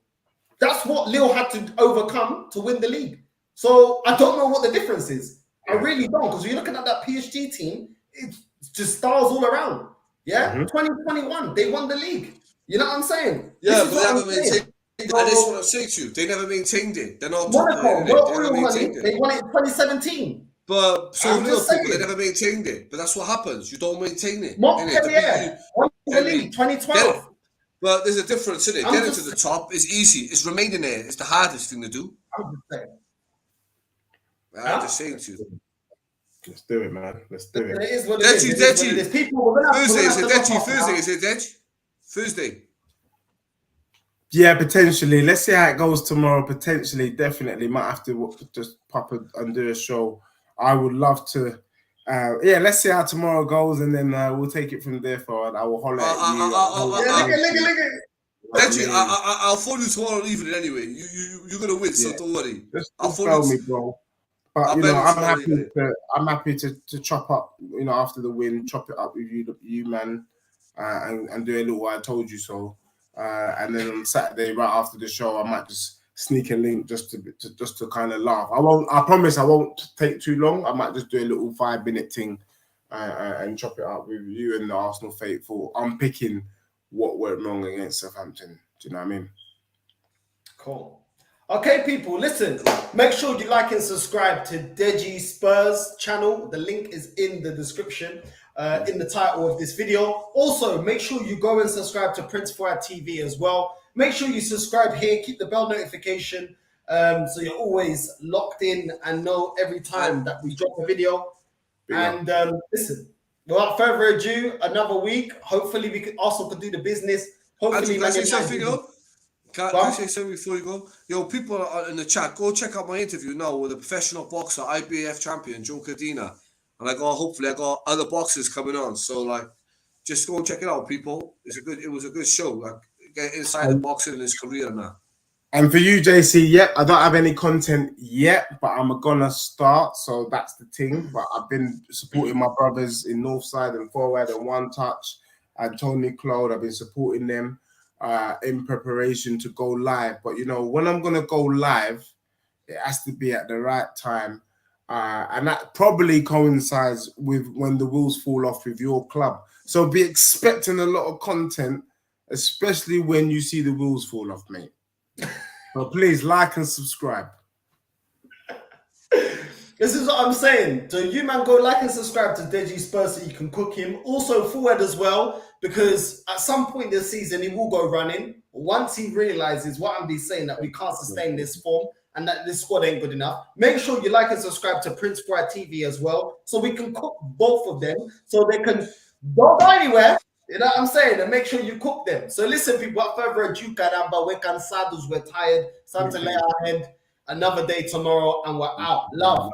That's what Lille had to overcome to win the league. So I don't know what the difference is. I really don't, because you're looking at that PSG team, it's just stars all around. Yeah, 2021, they won the league. You know what I'm saying? Yeah, but they haven't maintained it. And this is what I'm saying to you. They never maintained it. They're not Monaco, they won it in 2017. But so they never maintained it. But that's what happens. You don't maintain it. Montpellier won the league 2012. But there's a difference in it. Getting to the top is easy. It's remaining there. It's the hardest thing to do. I'm just saying. I'm just saying to you. Let's do it, man. Let's do it. It is what it is. Thursday. Yeah, potentially. Let's see how it goes tomorrow. Potentially, definitely. Might have to just pop and do a show. I would love to. Let's see how tomorrow goes, and then we'll take it from there forward. I will holler at you. Look at. Deji, I'll phone you tomorrow evening anyway. You're gonna win, so don't worry. I'll phone me, bro. But I'm happy to chop up. After the win, chop it up with you man, and do a little "I told you so." And then on Saturday, right after the show, I might just sneak a link just to kind of laugh. I promise I won't take too long. I might just do a little 5-minute thing and chop it up with you and the Arsenal faithful, unpicking what went wrong against Southampton. Do you know what I mean? Cool. Okay, people, listen. Make sure you like and subscribe to Deji Spurs channel. The link is in the description, in the title of this video. Also, make sure you go and subscribe to Prince Fuad TV as well. Make sure you subscribe here. Keep the bell notification so you're always locked in and know every time that we drop a video. And listen, without further ado, another week. Hopefully, Arsenal can do the business. Hopefully, can I say something, yo? Can I say something before you go? Yo, people are in the chat, go check out my interview now with a professional boxer, IBF champion, Joe Cardina. And hopefully I got other boxers coming on. So like, just go and check it out, people. It was a good show. Like, get inside the boxing in his career now. And for you, JC, yep, I don't have any content yet, but I'm gonna start. So that's the thing. But I've been supporting my brothers in Northside and Forward and One Touch and Tony Claude. I've been supporting them in preparation to go live. But you know, when I'm gonna go live, it has to be at the right time. And that probably coincides with when the wheels fall off with your club. So be expecting a lot of content, especially when you see the wheels fall off, mate. So please like and subscribe. This is what I'm saying. So you man, go like and subscribe to Deji Spurs so you can cook him. Also Forward as well, because at some point this season he will go running. Once he realizes what I'm be saying, that we can't sustain this form and that this squad ain't good enough. Make sure you like and subscribe to Prince Fuad TV as well, so we can cook both of them, so they can don't go anywhere. You know what I'm saying? And make sure you cook them. So listen, people, without further ado, Karamba, we're cansados, we're tired. It's time to lay our head. Another day tomorrow, and we're out. Love.